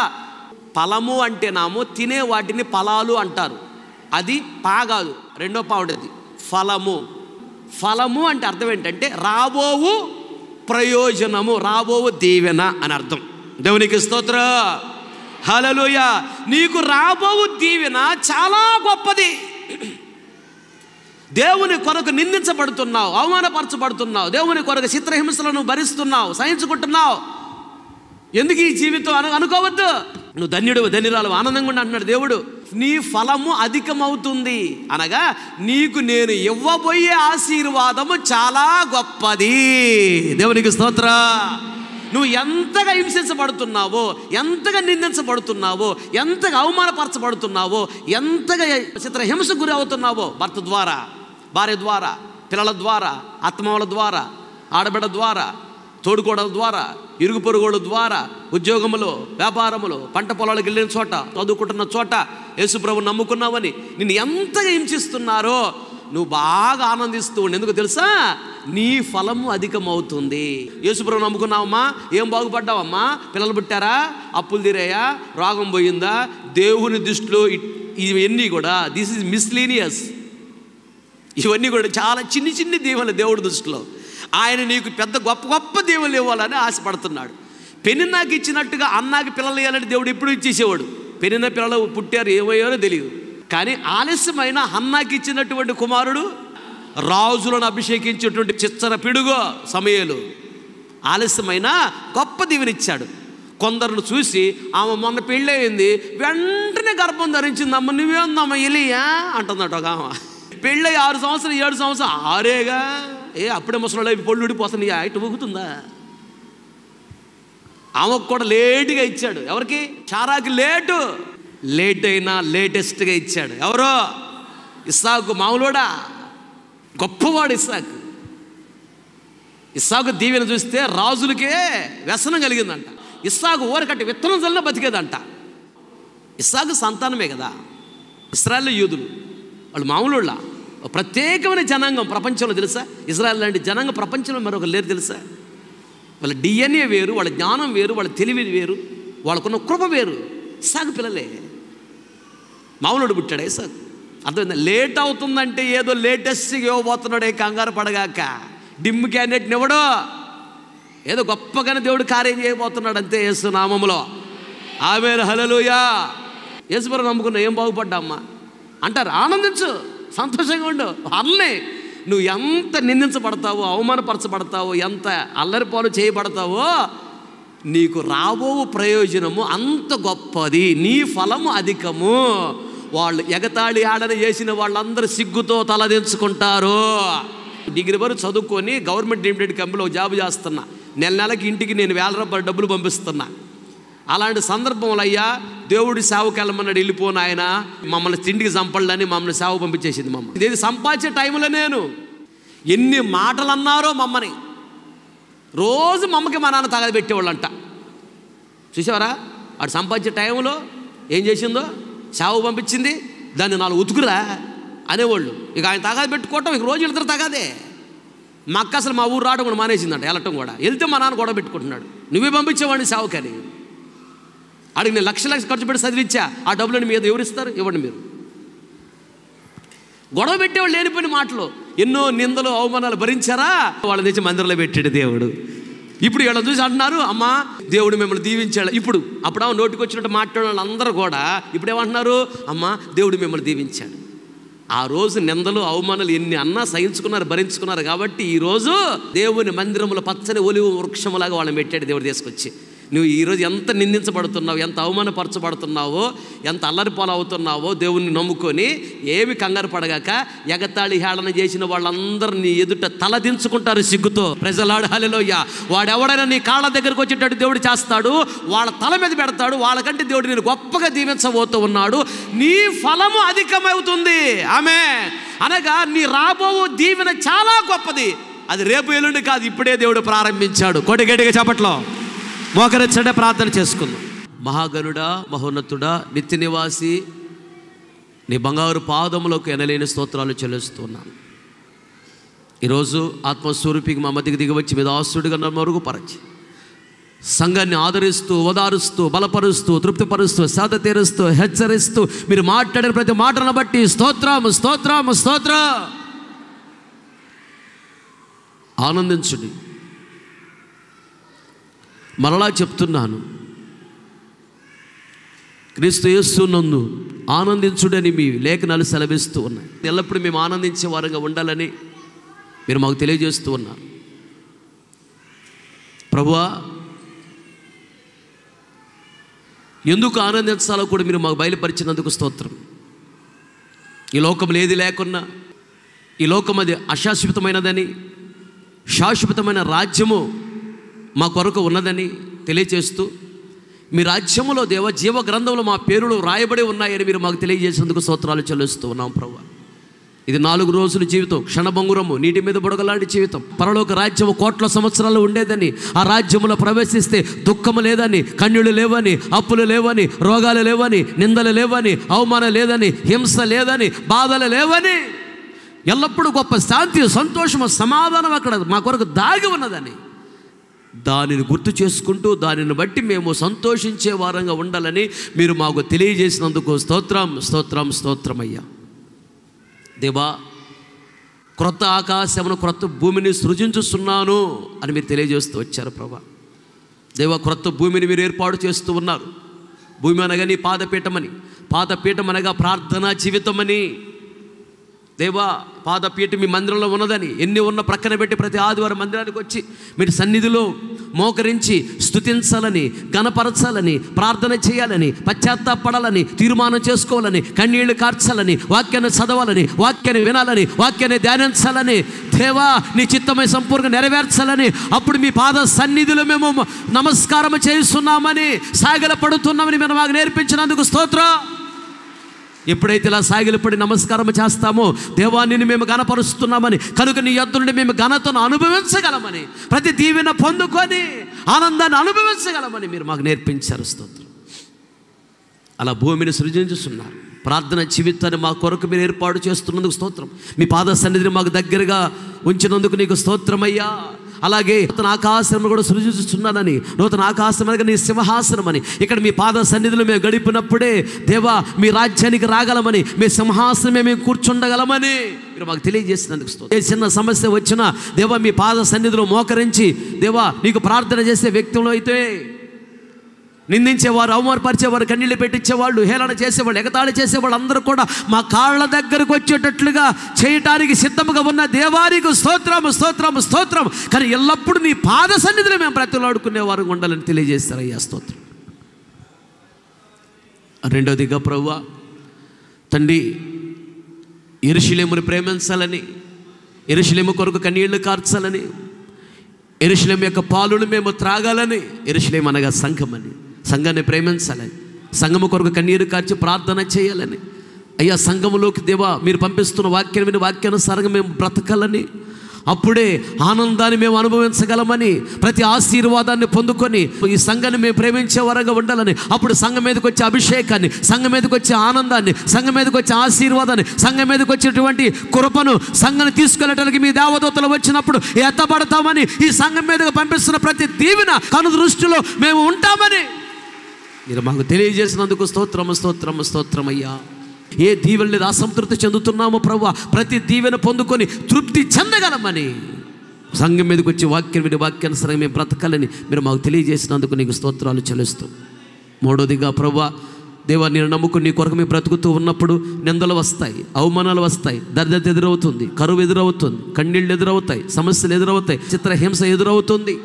Speaker 3: ఫలము అంటే నాము తినే వాటిని ఫలాలు అంటారు. అది పాగాదు, రెండో పావుడది ఫలము. ఫలము అంటే అర్థం ఏంటంటే రాబోవు ప్రయోజనము, రాబోవు దీవెన అని అర్థం. దేవునికి స్తోత్రం, హల్లెలూయా. నీకు రాబోవు దీవెన చాలా గొప్పది. దేవుని కొరకు నిందించబడుతున్నావు, అవమానపరచబడుతున్నావు, దేవుని కొరకు చిత్రహింసలను భరిస్తున్నావు, సహించుకుంటున్నావు. ఎందుకు ఈ జీవితం అనుకోవద్దు. నువ్వు ధన్యుడు, ధన్యురాలు, ఆనందంగా ఉండి అంటున్నాడు దేవుడు. నీ ఫలము అధికమవుతుంది అనగా నీకు నేను ఇవ్వబోయే ఆశీర్వాదము చాలా గొప్పది. దేవునికి స్తోత్రం. నువ్వు ఎంతగా హింసించబడుతున్నావో, ఎంతగా నిందించబడుతున్నావో, ఎంతగా అవమానపరచబడుతున్నావో, ఎంతగా చిత్రహింసకు గురి అవుతున్నావో, భర్త ద్వారా, భార్య ద్వారా, పిల్లల ద్వారా, ఆత్మల ద్వారా, ఆడబిడ్డ ద్వారా, తోడుకోడల ద్వారా, ఇరుగు పొరుగుల ద్వారా, ఉద్యోగములో, వ్యాపారములో, పంట పొలాలకు వెళ్ళిన చోట, చదువుకుంటున్న చోట యేసుప్రభు నమ్ముకున్నావని నిన్ను ఎంతగా హింసిస్తున్నారో నువ్వు బాగా ఆనందిస్తూ ఉండి. ఎందుకు తెలుసా? నీ ఫలము అధికమవుతుంది. యేసుప్రభు నమ్ముకున్నావమ్మా, ఏం బాగుపడ్డావమ్మా? పిల్లలు పుట్టారా? అప్పులు తీరాయా? రోగం పోయిందా? దేవుని దృష్టిలో ఇవన్నీ కూడా దిస్ ఈజ్ మిస్లీనియస్. ఇవన్నీ కూడా చాలా చిన్ని చిన్ని దీవెనలు దేవుడి దృష్టిలో. ఆయన నీకు పెద్ద గొప్ప గొప్ప దేవుళ్ళు ఇవ్వాలని ఆశపడుతున్నాడు. పెనిన్నాకి ఇచ్చినట్టుగా అన్నాకి పిల్లలు ఇవ్వాలని దేవుడు ఎప్పుడు ఇచ్చేసేవాడు. పెనిన్న పిల్లలు పుట్టారు, ఏమయ్యారో తెలియదు. కానీ ఆలస్యమైన హన్నాకి ఇచ్చినటువంటి కుమారుడు రాజులను అభిషేకించేటువంటి చిచ్చర పిడుగో సమయాలు ఆలస్యమైన గొప్ప దీవెనిచ్చాడు. కొందరును చూసి ఆమె మొన్న పెళ్ళయింది, వెంటనే గర్భం ధరించింది. అమ్మ నువ్వేందమ్మ ఎలియా అంటున్నట్టు ఒక ఆమె. పెళ్ళి 6 సంవత్సరాలు 7 సంవత్సరాలు, 6ఏగా, అప్పుడే ముసలి పొళ్ళు ఊడిపోతుంది, ఇటు ఊగుతుందా? ఆమెకు కూడా లేటుగా ఇచ్చాడు. ఎవరికి? చారాకి లేట్ అయినా లేటెస్ట్గా ఇచ్చాడు. ఎవరో? ఇస్సాకు. మామూలుడా? గొప్పవాడు ఇస్సాకు. ఇస్సాకు దీవెన చూస్తే రాజులకే వ్యసనం కలిగిందంట. ఇస్సాకు ఊరకట్టి విత్తనం చల్లిన బతికేదంట. ఇస్సాకు సంతానమే కదా. ఇశ్రాయేలు యూదులు వాళ్ళు మామూలుళ్ళ, ప్రత్యేకమైన జనాంగం ప్రపంచంలో. తెలుసా? ఇజ్రాయెల్ లాంటి జనాంగం ప్రపంచంలో మరొకరు లేరు. తెలుసా? వాళ్ళ DNA వేరు, వాళ్ళ జ్ఞానం వేరు, వాళ్ళ తెలివి వేరు, వాళ్ళకున్న కృప వేరు. ఇస్సాకు పిల్లలే. మామూలుడు పుట్టాడు ఇస్సాకు. అర్థమైందా? లేట్ అవుతుందంటే ఏదో లేటెస్ట్గా ఇవ్వబోతున్నాడే, కంగారు పడగాక. డిమ్ క్యాండిడేట్ని ఇవ్వడో, ఏదో గొప్పగానే దేవుడు కార్యం చేయబోతున్నాడు అంతే యేసు నామములో. ఆమేన్, హల్లెలూయా. యేసుప్రభువు నమ్ముకున్నా, ఏం బాగుపడ్డా అమ్మా అంటారు. ఆనందించు, సంతోషంగా ఉండు. అల్లే నువ్వు ఎంత నిందించబడతావో, అవమానపరచబడతావో, ఎంత అల్లరిపాలు చేయబడతావో, నీకు రాబో ప్రయోజనము అంత గొప్పది, నీ ఫలము అధికము. వాళ్ళు ఎగతాళి ఆడన చేసిన వాళ్ళందరూ సిగ్గుతో తలదించుకుంటారు. డిగ్రీ వరకు చదువుకొని గవర్నమెంట్ లిమిటెడ్ కంపెనీలో జాబ్ చేస్తున్నా, నెలకి ఇంటికి నేను 1000 రూపాయలు డబ్బులు పంపిస్తున్నా. అలాంటి సందర్భంలో అయ్యా దేవుడి సేవకు వెళ్ళమన్నాడు, వెళ్ళిపోను ఆయన మమ్మల్ని తిండికి చంపడని మమ్మల్ని సేవ పంపించేసింది. మమ్మల్ని ఇది సంపాదించే టైంలో నేను ఎన్ని మాటలు అన్నారో మమ్మని. రోజు మమ్మకి మా నాన్న తగలబెట్టేవాళ్ళంట. చూసావరా, వాడు సంపాదించే టైంలో ఏం చేసిందో, సేవ పంపించింది, దాన్ని 4 ఉతుకురా అనేవాళ్ళు. ఇక ఆయన తగాది పెట్టుకోవటం, ఇక రోజు వెళ్తారు తగాదే. మా అక్క అసలు మా ఊరు రావడం కూడా మానేసిందంట, వెళ్ళటం కూడా. వెళ్తే మా నాన్న గొడవ పెట్టుకుంటున్నాడు, నువ్వే పంపించేవాడిని సేవకని. అడిగి నేను లక్ష ఖర్చు పెట్టి చదివించా, ఆ డబ్బులని మీద ఎవరిస్తారు, ఇవ్వండి మీరు. గొడవ పెట్టేవాళ్ళు లేనిపోయిన మాటలు, ఎన్నో నిందలు అవమానాలు భరించారా, వాళ్ళని తెచ్చి మందిరంలో పెట్టాడు దేవుడు. ఇప్పుడు వీళ్ళని చూసి అంటున్నారు, అమ్మా దేవుడు మిమ్మల్ని దీవించాడు. ఇప్పుడు అప్పుడు నోటికి వచ్చినట్టు మాట్లాడే వాళ్ళందరూ కూడా ఇప్పుడు ఏమంటున్నారు, అమ్మా దేవుడు మిమ్మల్ని దీవించాడు. ఆ రోజు నిందలు అవమానాలు ఎన్ని అన్నా సహించుకున్నారు, భరించుకున్నారు. కాబట్టి ఈరోజు దేవుని మందిరంలో పచ్చని ఒలివ వృక్షములాగా వాళ్ళని పెట్టాడు దేవుడు తీసుకొచ్చి. నువ్వు ఈరోజు ఎంత నిందించబడుతున్నావు, ఎంత అవమానపరచబడుతున్నావో, ఎంత అల్లరిపాలు అవుతున్నావో దేవుణ్ణి నమ్ముకొని ఏమి కంగారు పడగాక ఎగతాళి హేళన చేసిన వాళ్ళందరూ నీ ఎదుట తలదించుకుంటారు సిగ్గుతో. ప్రజలాడు హల్లెలూయా. వాడెవడైనా నీ కాళ్ళ దగ్గరకు వచ్చేటట్టు దేవుడు చేస్తాడు, వాళ్ళ తల మీద పెడతాడు. వాళ్ళకంటే దేవుడు నేను గొప్పగా దీవించబోతూ ఉన్నాడు. నీ ఫలము అధికమవుతుంది. ఆమేన్. అనగా నీ రాబో దీవెన చాలా గొప్పది. అది రేపు ఎల్లుండి కాదు, ఇప్పుడే దేవుడు ప్రారంభించాడు. కొట్టగట్టిగా చప్పట్లో మోకరించండి, ప్రార్థన చేసుకుందాం. మహాగణుడా, మహోన్నతుడా, నిత్య నివాసి, నీ బంగారు పాదములకు ఎనలేని స్తోత్రాలు చెల్లిస్తున్నాను. ఈరోజు ఆత్మస్వరూపికి మా మధ్యకి దిగవచ్చి మీద ఆస్తుడిగా మరుగుపరచి సంఘాన్ని ఆదరిస్తూ, ఓదారుస్తూ, బలపరుస్తూ, తృప్తిపరుస్తూ, సేద తీరుస్తూ, హెచ్చరిస్తూ మీరు మాట్లాడిన ప్రతి మాటలను బట్టి స్తోత్రం, స్తోత్రం, స్తోత్రం. ఆనందించుడి. మరలా చెప్తున్నాను, క్రీస్తు యేసునందు ఆనందించుడని మీ లేఖనాలు సెలవిస్తూ ఉన్నాయి. ఎల్లప్పుడూ మేము ఆనందించే వారంగా ఉండాలని మీరు మాకు తెలియజేస్తూ ఉన్నారు. ప్రభువా, ఎందుకు ఆనందించాలో కూడా మీరు మాకు బయలుపరిచినందుకు స్తోత్రం. ఈ లోకంలో ఏది లేకున్నా, ఈ లోకం అది అశాశ్వతమైనదని, శాశ్వతమైన రాజ్యము మా కొరకు ఉన్నదని తెలియజేస్తూ, మీ రాజ్యములో దేవ జీవ గ్రంథంలో మా పేరులు రాయబడి ఉన్నాయని మీరు మాకు తెలియజేసేందుకు స్తోత్రాలు చెల్లిస్తూ ఉన్నాం. ప్రభువా, ఇది 4 రోజుల జీవితం, క్షణభంగురము, నీటి మీద బుడగలాంటి జీవితం. పరలోక రాజ్యము కోట్ల సంవత్సరాలు ఉండేదని, ఆ రాజ్యములో ప్రవేశిస్తే దుఃఖము లేదని, కన్నులు లేవని, అప్పులు లేవని, రోగాలు లేవని, నిందలు లేవని, అవమానం లేదని, హింస లేదని, బాధలు లేవని, ఎల్లప్పుడూ గొప్ప శాంతి, సంతోషము, సమాధానం అక్కడ మా కొరకు దాగి ఉన్నదని దానిని గుర్తు చేసుకుంటూ దానిని బట్టి మేము సంతోషించే వారంగా ఉండాలని మీరు మాకు తెలియజేసినందుకు స్తోత్రం, స్తోత్రం, స్తోత్రమయ్యా. దేవా, క్రొత్త ఆకాశమును, క్రొత్త భూమిని సృజించుస్తున్నాను అని మీరు తెలియజేస్తూ వచ్చారు. ప్రభా దేవా, క్రొత్త భూమిని మీరు ఏర్పాటు చేస్తూ ఉన్నారు. భూమి అనగా నీ పాదపీఠమని, పాదపీఠం అనగా ప్రార్థనా జీవితమని. దేవా, పాదపీఠం మీ మందిరంలో ఉన్నదని, ఎన్ని ఉన్న ప్రక్కన పెట్టి ప్రతి ఆదివారం మందిరానికి వచ్చి మీరు సన్నిధిలో మోకరించి స్తుతించాలని, గణపరచాలని, ప్రార్థన చేయాలని, పశ్చాత్తాపడాలని, తీర్మానం చేసుకోవాలని, కన్నీళ్లు కార్చాలని, వాక్యాన్ని చదవాలని, వాక్యాన్ని వినాలని, వాక్యాన్ని ధ్యానించాలని, దేవా నీ చిత్తమై సంపూర్ణంగా నెరవేర్చాలని, అప్పుడు మీ పాద సన్నిధిలో మేము నమస్కారం చేస్తున్నామని, సాగిల పడుతున్నామని మీరు మాకు నేర్పించినందుకు స్తోత్రం. ఎప్పుడైతే ఇలా సాగిలపడి నమస్కారం చేస్తామో దేవాన్ని మేము ఘనపరుస్తున్నామని, కనుక నీ యొద్ద నుండి మేము ఘనతను అనుభవించగలమని, ప్రతి దీవెన పొందుకొని ఆనందాన్ని అనుభవించగలమని మీరు మాకు నేర్పించారు. స్తోత్రం. అలా భూమిని సృజించుతున్నారు. ప్రార్థన జీవితాన్ని మా కొరకు మీరు ఏర్పాటు చేస్తున్నందుకు స్తోత్రం. మీ పాద సన్నిధిని మాకు దగ్గరగా ఉంచినందుకు నీకు స్తోత్రమయ్యా. అలాగే నూతన ఆకాశం కూడా సృజిస్తున్నానని, నూతన ఆకాశం అనగా నీ సింహాసనమని, ఇక్కడ మీ పాద సన్నిధిలో మేము గడిపినప్పుడే దేవా మీ రాజ్యానికి రాగలమని, మీ సింహాసనమే మేము కూర్చుండగలమని మీరు మాకు తెలియజేసినందుకు స్తోత్రం. ఏ చిన్న సమస్య వచ్చినా దేవా మీ పాద సన్నిధిలో మోకరించి దేవా నీకు ప్రార్థన చేసే వ్యక్తులు అయితే
Speaker 1: నిందించేవారు, అవమానపరిచేవారు, కన్నీళ్ళు పెట్టించేవాళ్ళు, హేళన చేసేవాళ్ళు, ఎగతాళి చేసేవాళ్ళు అందరూ కూడా మా కాళ్ళ దగ్గరకు వచ్చేటట్లుగా చేయటానికి సిద్ధముగా ఉన్న దేవానికి స్తోత్రము, స్తోత్రము, స్తోత్రం. కానీ ఎల్లప్పుడూ నీ పాద సన్నిధిలో మేము బ్రతిలాడుకునేవారు ఉండాలని తెలియజేస్తారు అయ్యా, స్తోత్రం. రెండవదిగా ప్రభువా తండ్రి, యెరూషలేమును ప్రేమించాలని, యెరూషలేము కొరకు కన్నీళ్లు కార్చాలని, యెరూషలేము యొక్క పాలును మేము త్రాగాలని, యెరూషలేము అనగా సంఘమని, సంఘాన్ని ప్రేమించాలని, సంఘము కొరకు కన్నీరు కార్చి ప్రార్థన చేయాలని, అయ్యా సంఘములోకి దేవా మీరు పంపిస్తున్న వాక్యం విని వాక్యానుసారంగా మేము బ్రతకాలని, అప్పుడే ఆనందాన్ని మేము అనుభవించగలమని, ప్రతి ఆశీర్వాదాన్ని పొందుకొని ఈ సంఘాన్ని మేము ప్రేమించే వరంగా ఉండాలని, అప్పుడు సంఘం మీదకి వచ్చే అభిషేకాన్ని, సంఘం మీదకి వచ్చే ఆనందాన్ని, సంఘం మీదకి వచ్చే ఆశీర్వాదాన్ని, సంఘం మీదకి వచ్చేటువంటి కృపను సంఘాన్ని తీసుకెళ్ళటానికి మీ దేవదూతలు వచ్చినప్పుడు ఎత్తబడతామని, ఈ సంఘం మీదకి పంపిస్తున్న ప్రతి దీవెన కను దృష్టిలో మేము ఉంటామని మీరు మాకు తెలియజేసినందుకు స్తోత్రము, స్తోత్రము, స్తోత్రమయ్యా. ఏ దీవెన లేదు అసంతృప్తి చెందుతున్నామో ప్రభువా, ప్రతి దీవెన పొందుకొని తృప్తి చెందగలమని, సంఘం మీదకి వచ్చి వాక్యం విని వాక్యానుసారంగా మేము బ్రతకాలని మీరు మాకు తెలియజేసినందుకు నీకు స్తోత్రాలు చెల్లిస్తాం. మూడోదిగా ప్రభువా దేవా, నేను నమ్ముకుని నీ కొరకు మేము బ్రతుకుతూ ఉన్నప్పుడు నిందలు వస్తాయి, అవమానాలు వస్తాయి, దరిద్రత ఎదురవుతుంది, కరువు ఎదురవుతుంది, కన్నీళ్ళు ఎదురవుతాయి, సమస్యలు ఎదురవుతాయి, చిత్రహింస ఎదురవుతుంది,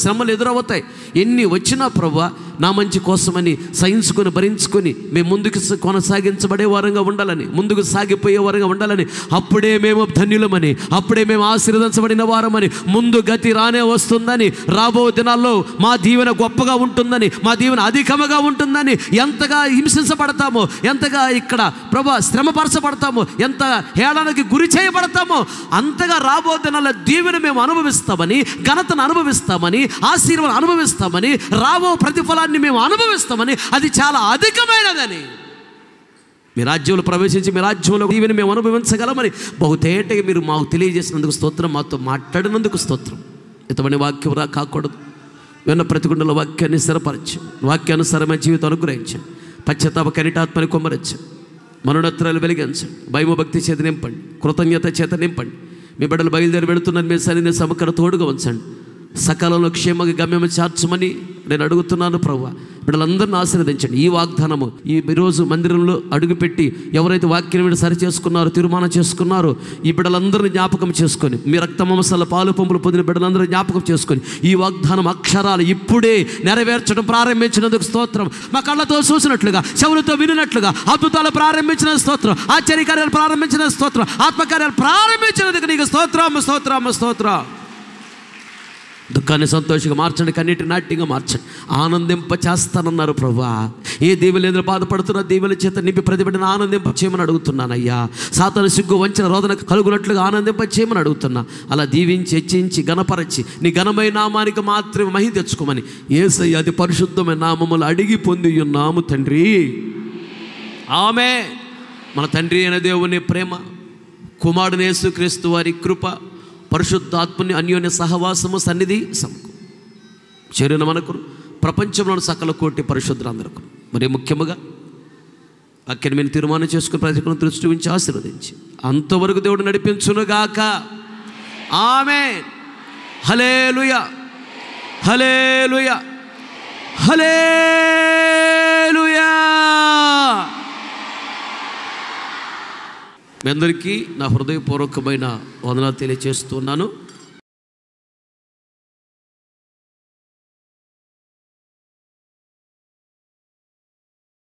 Speaker 1: శ్రమలు ఎదురవుతాయి. ఎన్ని వచ్చినా ప్రభువా నా మంచి కోసమని సహించుకొని భరించుకొని మేము ముందుకు కొనసాగించబడే వారంగా ఉండాలని, ముందుకు సాగిపోయే వారంగా ఉండాలని, అప్పుడే మేము ధన్యులమని, అప్పుడే మేము ఆశీర్వదించబడిన వారమని, ముందు గతి రానే వస్తుందని, రాబో దినాల్లో మా దీవెన గొప్పగా ఉంటుందని, మా దీవెన అధికముగా ఉంటుందని, ఎంతగా హింసించబడతామో, ఎంతగా ఇక్కడ ప్రభువా శ్రమపరచబడతామో, ఎంత హేళనకి గురి చేయబడతామో అంతగా రాబో దినాల్లో దీవెన మేము అనుభవిస్తామని, ఘనతను అనుభవిస్తామని, ఆశీర్వాదం అనుభవిస్తామని, రాబో ప్రతిఫలాన్ని మేము అనుభవిస్తామని, అది చాలా అధికమైనదని, మీ రాజ్యంలో ప్రవేశించి మీ రాజ్యంలో దీవెని మేము అనుభవించగలమని బహుతేటగా మీరు మాకు తెలియజేసినందుకు స్తోత్రం, మాతో మాట్లాడినందుకు స్తోత్రం. ఇతమని వాక్యం రా కాకూడదు, విన్న ప్రతిగుండల వాక్యాన్ని స్థిరపరచు, వాక్యానుసారమైన జీవితం అనుగ్రహించండి, పశ్చాత్తాప కనిటాత్మని కొమ్మరించండి, మనోన్నత్రాలు వెలిగించండి, భయభక్తి చేత నింపండి, కృతజ్ఞత చేత నింపండి. మీ బిడ్డలు బయలుదేరి వెళుతున్నారు, మీ సన్నిధిని సమకర తోడుగా ఉంచండి, సకాలంలో క్షేమంగా గమ్యం చేర్చమని నేను అడుగుతున్నాను ప్రభువా. బిడ్డలందరిని ఆశీర్వదించండి. ఈ వాగ్దానము ఈరోజు మందిరంలో అడుగుపెట్టి ఎవరైతే వాక్యం మీద సరి చేసుకున్నారో, తీర్మానం చేసుకున్నారో, ఈ బిడ్డలందరినీ జ్ఞాపకం చేసుకొని, మీ రక్త మాంసాల పాలు పంపులు పొందిన బిడ్డలందరూ జ్ఞాపకం చేసుకొని, ఈ వాగ్దానం అక్షరాలు ఇప్పుడే నెరవేర్చడం ప్రారంభించినందుకు స్తోత్రం. మా కళ్ళతో చూసినట్లుగా, చెవులతో వినినట్లుగా అద్భుతాలు ప్రారంభించిన స్తోత్రం, ఆశ్చర్యకార్యాలు ప్రారంభించిన స్తోత్రం, ఆత్మకార్యాలు ప్రారంభించినందుకు నీకు స్తోత్రం, స్తోత్రం, స్తోత్రం. దుఃఖాన్ని సంతోషంగా మార్చండి, కన్నీటి నాట్యంగా మార్చండి, ఆనందింప చేస్తానన్నారు ప్రభువా. ఏ దీవెలేంద్ర బాధపడుతున్నా దీవెల చేత నింపి ప్రతిబిడ్డను ఆనందింప చేయమని అడుగుతున్నానయ్యా. సాతాను సిగ్గు వంచిన రోదన కలుగునట్లుగా ఆనందింప చేయమని అడుగుతున్నా. అలా దీవించి హెచ్చించి గణపరచి నీ ఘనమైన నామానికి మాత్రమే మహిమ తెచ్చుకోమని యేసయ్య అతి పరిశుద్ధమైన నామములు అడిగి పొంది ఉన్నాము తండ్రి, ఆమేన్. మన తండ్రి అయిన దేవుని ప్రేమ, కుమారుడు యేసుక్రీస్తు వారి కృప, పరిశుద్ధాత్మని అన్యోన్య సహవాసము, సన్నిధి చేరిన మనకు ప్రపంచంలోని సకల కోటి పరిశుద్ధులందరకు, మరి ముఖ్యముగా వాక్యాన్ని మేము తీర్మానం చేసుకుని ప్రజలను దృష్టి ఉంచి ఆశీర్వదించి అంతవరకు దేవుడు నడిపించునుగాక. ఆమేన్. హల్లెలూయా, హల్లెలూయా, హల్లెలూయా. మీ అందరికీ నా హృదయపూర్వకమైన వందనాలు తెలియజేస్తున్నాను.